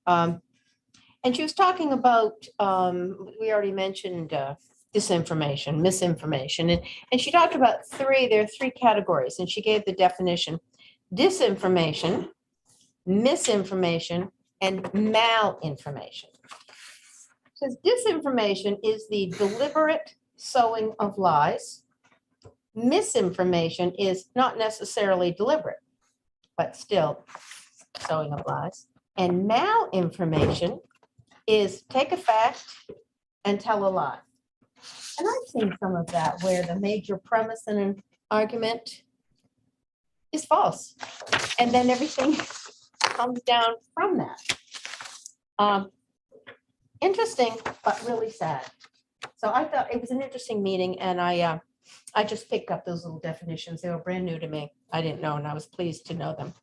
And she was talking about, we already mentioned disinformation, misinformation, and she talked about there are 3 categories, and she gave the definition. Disinformation misinformation, and malinformation. Says disinformation is the deliberate sowing of lies. Misinformation is not necessarily deliberate, but still sowing of lies. And malinformation is take a fact and tell a lie. And I've seen some of that where the major premise in an argument is false. And then everything comes down from that. Interesting, but really sad. So I thought it was an interesting meeting, and I just picked up those little definitions. They were brand new to me. I didn't know, and I was pleased to know them.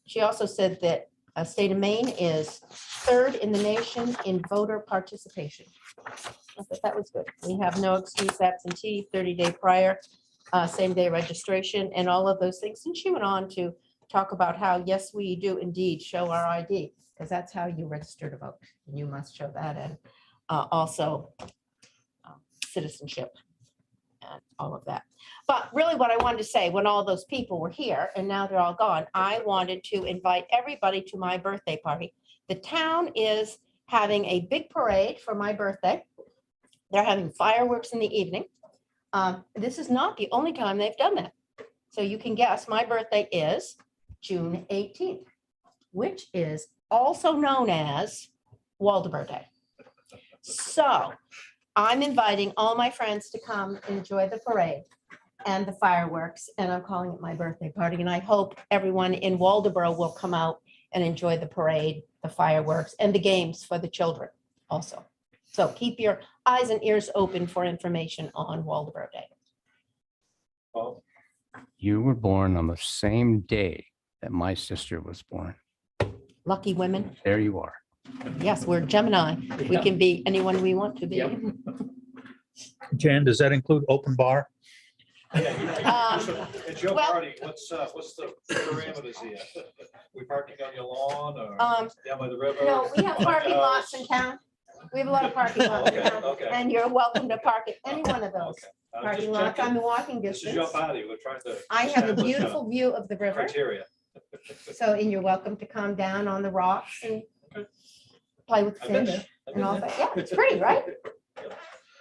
She also said that state of Maine is third in the nation in voter participation. I thought that was good. We have no excuse absentee, 30-day prior, same-day registration, and all of those things. And she went on to talk about how, yes, we do indeed show our ID, because that's how you register to vote. And you must show that, and also citizenship and all of that. But really what I wanted to say, when all those people were here and now they're all gone, I wanted to invite everybody to my birthday party. The town is having a big parade for my birthday. They're having fireworks in the evening. This is not the only time they've done that. So you can guess my birthday is June 18th, which is also known as Waldeboro Day. So I'm inviting all my friends to come enjoy the parade and the fireworks, and I'm calling it my birthday party. And I hope everyone in Waldeboro will come out and enjoy the parade, the fireworks, and the games for the children also. So keep your eyes and ears open for information on Waldeboro Day. You were born on the same day that my sister was born. Lucky women. There you are. Yes, we're Gemini. We can be anyone we want to be. Jan, does that include open bar? It's your well- party. What's the parameters here? We parking on your lawn or down by the river? No, we have Behind parking the lots house? in town. We have a lot of parking lots in Okay, town, okay. and you're welcome to park at any one of those Okay. I'm just parking lots. checking. I'm in walking This is your distance. party. We're trying to. I have a establish beautiful view of the river, criteria. so, and you're welcome to come down on the rocks and play with I've been fish there. I've and been all there. that. Yeah, it's pretty, right?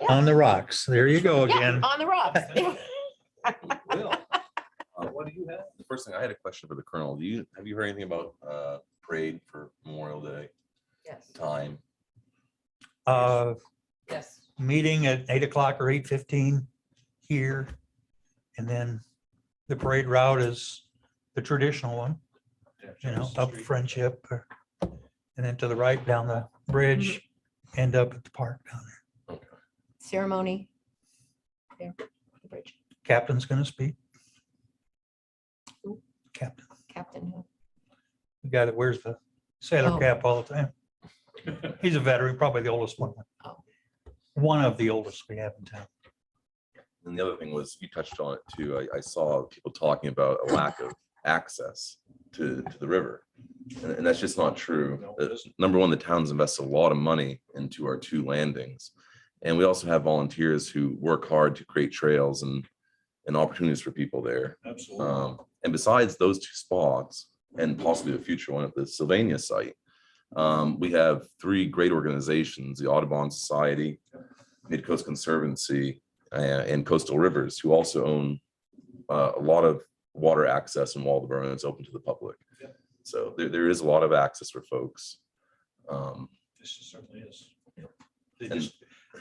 On the rocks. There you go Yeah, again. on the rocks. Will, what do you have? The first thing, I had a question for the Colonel. Have you heard anything about parade for Memorial Day Yes, time? yes. Meeting at 8 o'clock or 8:15 here. And then the parade route is the traditional one, up Friendship. And then to the right down the bridge, end up at the park down there. Ceremony. There, the bridge. Captain's gonna speak. Who? Captain, Captain. who? the guy that wears the sailor Oh. cap all the time. He's a veteran, probably the oldest one. Oh. One of the oldest we have in town. And the other thing was, you touched on it too. I saw people talking about a lack of access to the river. And that's just not true. Number one, the town's invested a lot of money into our 2 landings. And we also have volunteers who work hard to create trails and opportunities for people there. Absolutely. And besides those 2 spots, and possibly a future one at the Sylvania site, we have 3 great organizations, the Audubon Society, Midcoast Conservancy, and Coastal Rivers, who also own a lot of water access in Waldeboro, and it's open to the public. So there is a lot of access for folks. This certainly is. They just,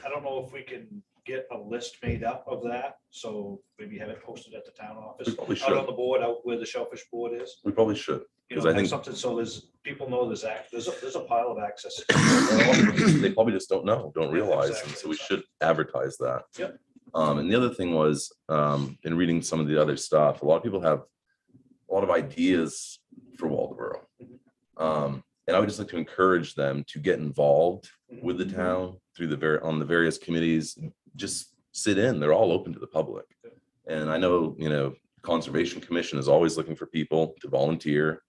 I don't know if we can get a list made up of that, so maybe have it posted at the town office. We probably Out on should. the board, out where the Shellfish Board is. We probably should. You 'Cause know, I have think- something so people know there's a pile of access. They probably just don't know, don't realize, and so we should advertise that. Yep. And the other thing was, in reading some of the other stuff, a lot of people have a lot of ideas for Waldeboro. And I would just like to encourage them to get involved with the town through on the various committees. Just sit in, they're all open to the public. And I know, Conservation Commission is always looking for people to volunteer,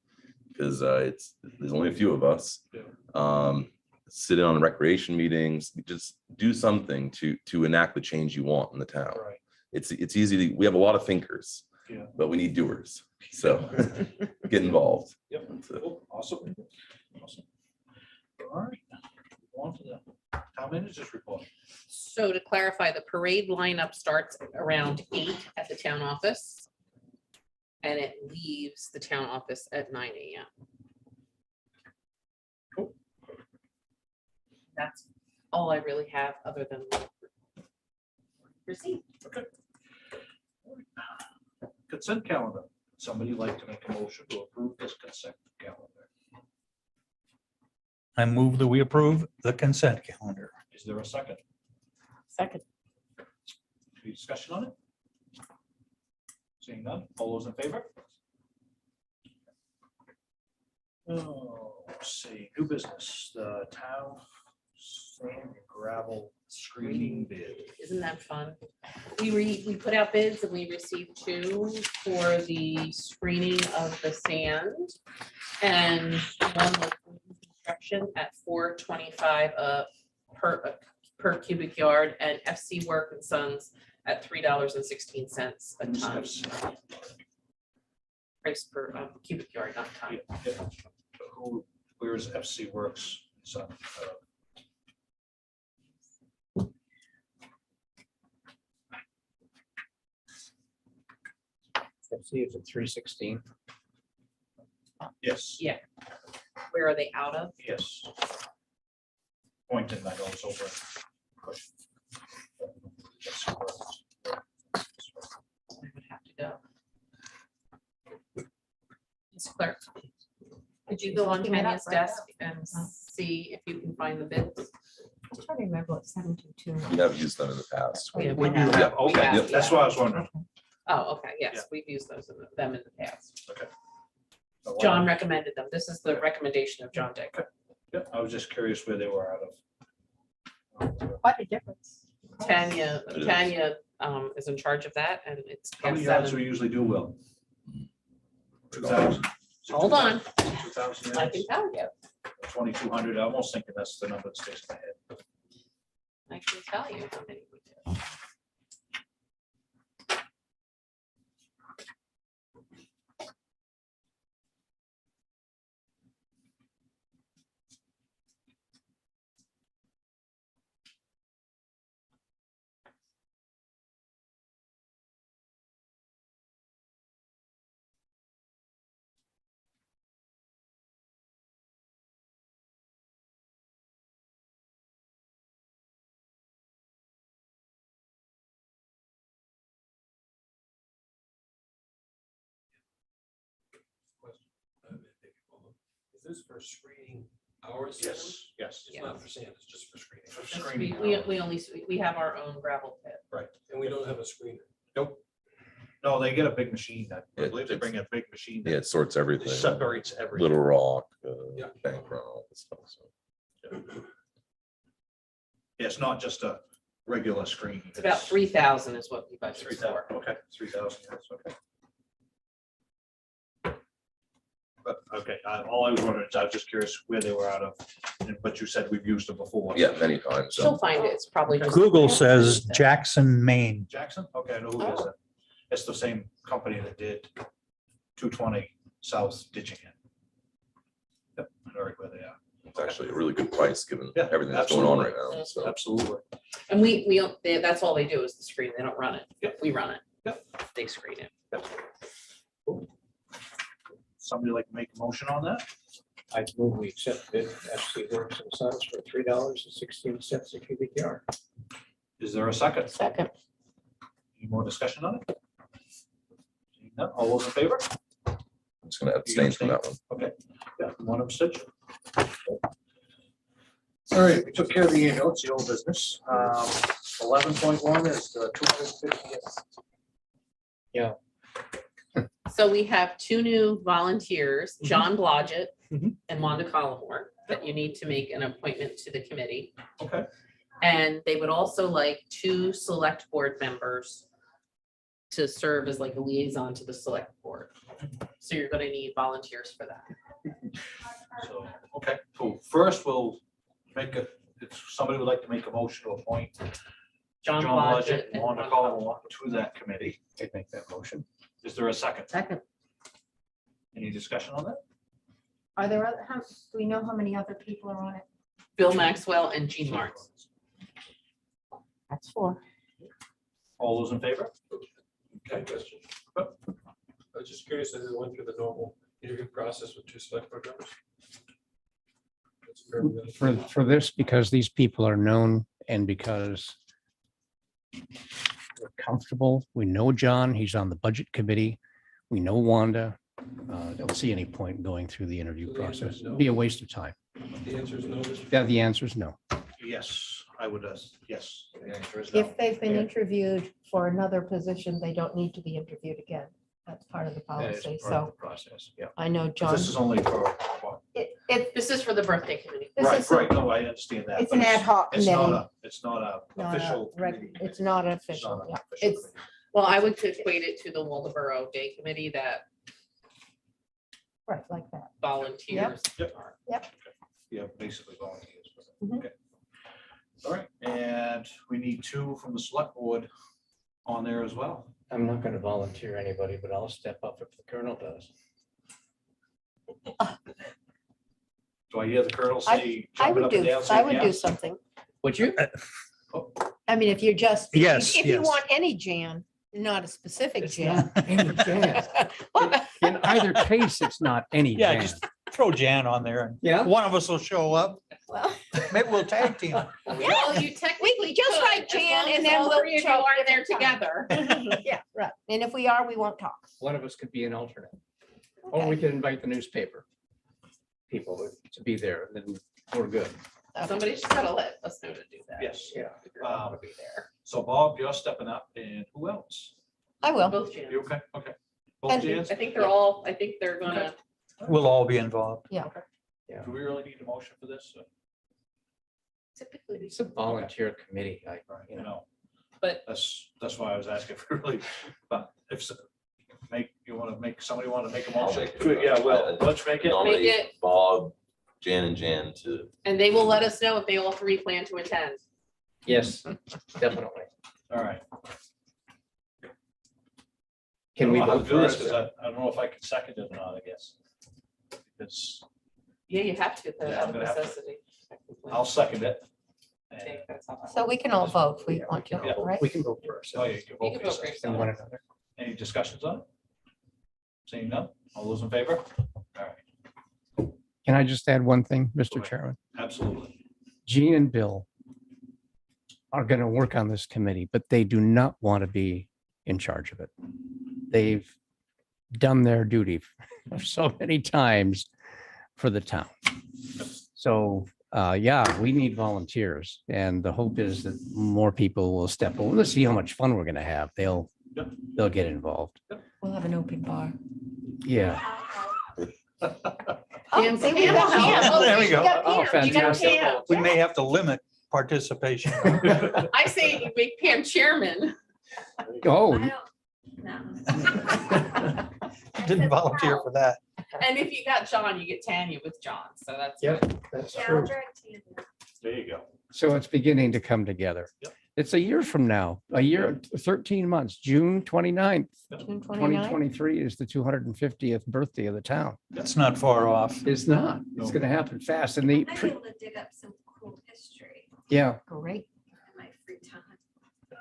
because there's only a few of us. Sit in on recreation meetings, just do something to enact the change you want in the town. Right. It's easy we have a lot of thinkers, Yeah. but we need doers. So get involved. Yep, cool, awesome. Awesome. All right, on to the town manager's report. So to clarify, the parade lineup starts around 8 at the town office. And it leaves the town office at 9 AM. Cool. That's all I really have other than receipt. Okay. Consent calendar. Somebody like to make a motion to approve this consent calendar? I move that we approve the consent calendar. Is there a second? Second. Any discussion on it? Seeing none, all those in favor? Oh, let's see, new business, the town sand and gravel screening bid. Isn't that fun? We put out bids and we received 2 for the screening of the sand. And one was construction at $4.25 per cubic yard, and FC Work and Sons at $3.16 a ton. Price per cubic yard, not ton. Yeah. Who, where's FC Works? So, Let's see, is it 316? yes, Yeah. Where are they out of? yes. Pointing that goes over. Push. FC Works. I would have to go. Ms. Clerk, could you go on Looking it up Tanya's right desk and see if you can find the bids? I'm trying to remember what 722. We have used them in the past. We have- We we do have- have, we okay, have, that's yeah. what I was wondering. Oh, okay, yes, we've used those in them in the past. So, John recommended them. This is the recommendation of John Dick. Yeah, I was just curious where they were out of. Quite a difference. Tanya It is. is in charge of that, and it's How past many yards 7. we usually do, Will? 2,000? Hold on, 2,000 I yards? can tell you. 2,200, I'm almost thinking that's the number that sticks in my head. I can tell you how many we did. Is this for screening our sand? Yes, yes. It's not for sand, it's just for screening. Screening. We only, we have our own gravel pit. And we don't have a screener. Nope. No, they get a big machine that, I Yeah, believe they it's- bring a big machine Yeah, that it sorts everything. separates everything. Little Rock, Yeah. Bankroll, all that stuff. So. Yeah, it's not just a regular screen. It's about 3,000 is what we budgeted 3,000, for. okay, 3,000, that's okay. But, okay, all I was wondering is, I was just curious where they were out of, but you said we've used them before. Yeah, many times. She'll So find it. It's probably just. Google says Jackson, Maine. Jackson, okay, I know who it is. Oh. It's the same company that did 220 South ditching it. Yep, I know right where they are. it's actually a really good price given Yeah, everything that's going on right absolutely. now. So Absolutely. And that's all they do is the screen. They don't run it. Yep. We run it. Yep. They screen it. Somebody like to make a motion on that? I move we accept bid FC Works and Sons for $3.16 a cubic yard. Is there a second? Second. Any more discussion on it? Seeing none, all those in favor? I'm just gonna abstain from that one. Okay, yeah, one abstention. All right, we took care of the ambulance, the old business. 11.1 is the 250th. So we have 2 new volunteers, John Blodgett Mhm. and Wanda Collmore, that you need to make an appointment to the committee. Okay, And they would also like 2 select board members to serve as like a liaison to the select board. So you're gonna need volunteers for that. so, okay, so first we'll make a, if somebody would like to make a motion to appoint John John Blodgett Blodgett and and Wanda Wanda Collmore to that committee. I'd make that motion. Is there a second? Second. Any discussion on that? Are there other, do we know how many other people are on it? Bill Maxwell and Gene Marks. That's 4. All those in favor? Okay, question. I was just curious if it went through the normal interview process with 2 select board members. That's very good. For this, because these people are known and because we're comfortable, we know John, he's on the budget committee, we know Wanda. Don't see any point in going through the interview So the answer process. is no? It'd be a waste of time. The answer is no. Mr. Yeah, the answer is no. Yes, I would, yes. The answer is no. If they've been Yeah. interviewed for another position, they don't need to be interviewed again. That's part of the That is policy. part of the So process, yeah. I know John, This is only for, what? This is for the birthday committee. this Right, is, right, no, I understand that. it's but an ad hoc It's not committee. a, it's not a not a official. reg- committee. it's not It's official, not an yeah. official It's- committee. Well, I would equate it to the Waldeboro Day Committee that Right, like that. volunteers. Yep. are. Yeah, basically volunteers. Mhm. Okay. All right, and we need 2 from the select board on there as well. I'm not going to volunteer anybody, but I'll step up if the colonel does. Do I hear the colonel say? I jumping would up and do, down, I saying would do yes? something. Would you? I mean, if you're just. Yes, If you yes. want any Jan, not a specific It's Jan. not any Jan. In either case, it's not any Yeah, Jan. just throw Jan on there and Yeah. one of us will show up. Well, Maybe we'll tag team. Well, you technically just could, write as Jan long and as then all we'll 3 of you show are there different together. Yeah, right. And if we are, we won't talk. One of us could be an alternate. Or we Okay. could invite the newspaper people to be there, and then we're good. Somebody's just gotta let us know to do that. Yes. Yeah. Um, So Bob, you're stepping up, and who else? I will. Both Jans. You okay? Okay. Both And- Jans? I think they're all, I think they're gonna, We'll all be involved. Do we really need a motion for this? typically, It's a volunteer committee. You know, but that's why I was asking for really, but if so- somebody want to make a motion? Yeah, well, let's make it. Nominate Make it- Bob, Jan and Jan to, and they will let us know if they all 3 plan to attend. Yes, definitely. All right. Can we I don't know how vote to do this first? because I don't know if I can second it or not, I guess. It's, Yeah, you have to, Yeah, out I'm of gonna have to. necessity. I'll second it. I think that's how that So we can all vote if we want to, Yeah. right? We can vote first. Oh, yeah, you can You vote can for vote for yourself. And yourself. one another. Any discussions on it? Seeing none, all those in favor? All right, Can I just add one thing, Go Mr. ahead. Chairman? absolutely. Gene and Bill are going to work on this committee, but they do not want to be in charge of it. They've done their duty so many times for the town. So, yeah, we need volunteers, and the hope is that more people will step over. Let's see how much fun we're going to have. They'll get involved. We'll have an open bar. Yeah. Pam- see, we Pam got will Pam. help. There we go. got Oh, Pam. You got fantastic. Pam. We may have to limit participation. I say you make Pam chairman. Oh, I don't, no. Didn't volunteer for that. And if you got John, you get Tanya with John, so that's. yeah, that's Yeah, I'll true. drag Tanya. There you go. So it's beginning to come together. Yep. It's a year from now, a year, 13 months, June 29th, June 29th. 2023 is the 250th birthday of the town. That's not far off. It's not. It's going to happen fast. And the, I might be able to dig up some cool history yeah, Great. in my free time. You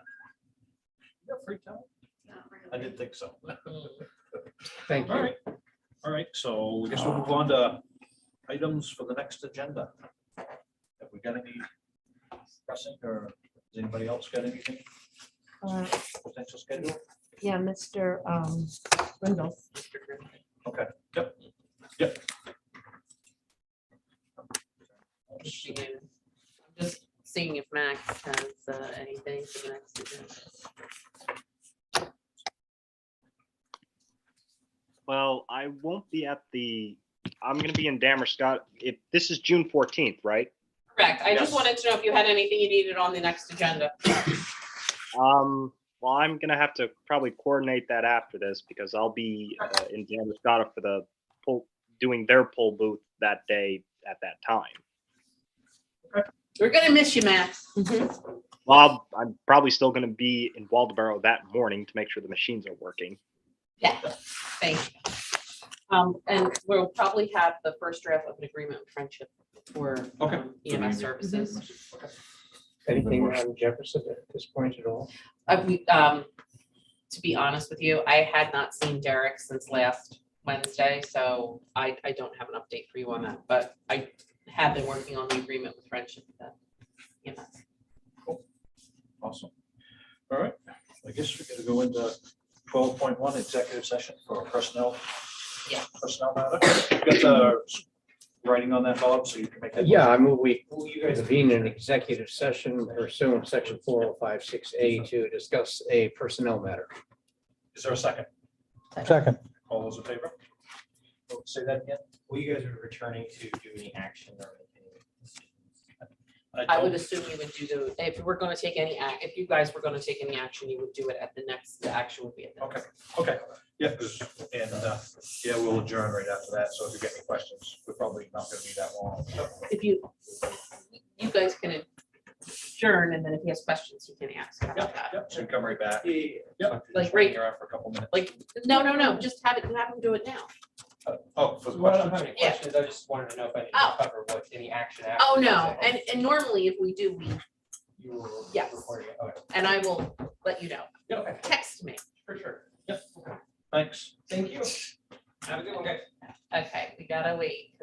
got free time? Not I really. didn't think so. thank All you. right, all right, so I guess we'll move on to items for the next agenda. Have we got any pressing, or has anybody else got anything Uh, potential schedule? Yeah, Mr. Brindle. Okay, yep, yep. I'm just seeing if Max has anything for the next agenda. Well, I won't be at I'm gonna be in Damerscott. This is June 14th, right? Correct. I just Yes. wanted to know if you had anything you needed on the next agenda. Well, I'm gonna have to probably coordinate that after this because I'll be in Damerscott for the doing their poll booth that day at that time. We're gonna miss you, Max. Well, I'm probably still gonna be in Waldeboro that morning to make sure the machines are working. Yeah, thank you. And we'll probably have the first draft of an agreement with Friendship for Okay. EMS services. Anything on Jefferson at this point at all? To be honest with you, I had not seen Derek since last Wednesday, so I don't have an update for you on that, but I have been working on the agreement with Friendship. EMS. Awesome. All right, I guess we're gonna go into 12.1 executive session for personnel. Yeah. Personnel matter. Got the writing on that, Bob, so you can make that. Yeah, I move you guys convene an executive session pursuant to section 4056A to discuss a personnel matter. Is there a second? Second. All those in favor? Say that again. Will you guys be returning to do any action or anything? I would assume you would do if we're gonna take any if you guys were gonna take any action, you would do it at the action would be at the. Okay, okay, yeah, and, yeah, we'll adjourn right after that, so if you get any questions, we're probably not gonna be that long. If you guys can adjourn, and then if he has questions, he can ask about that. Yep, so you come right back. Like, Just right- hang around for a couple minutes. Like, no, just have him do it now. Oh, for the Well, I don't questions. have any Yeah. questions. I just wanted to know if I need Oh. to cover what any action. Oh, after no, this is. and normally if we do, You will Yes. record it. Okay. and I will let you know. Yeah, okay, Text me. for sure. Thanks. Thank you. Have a good one, guys. Okay, we gotta wait.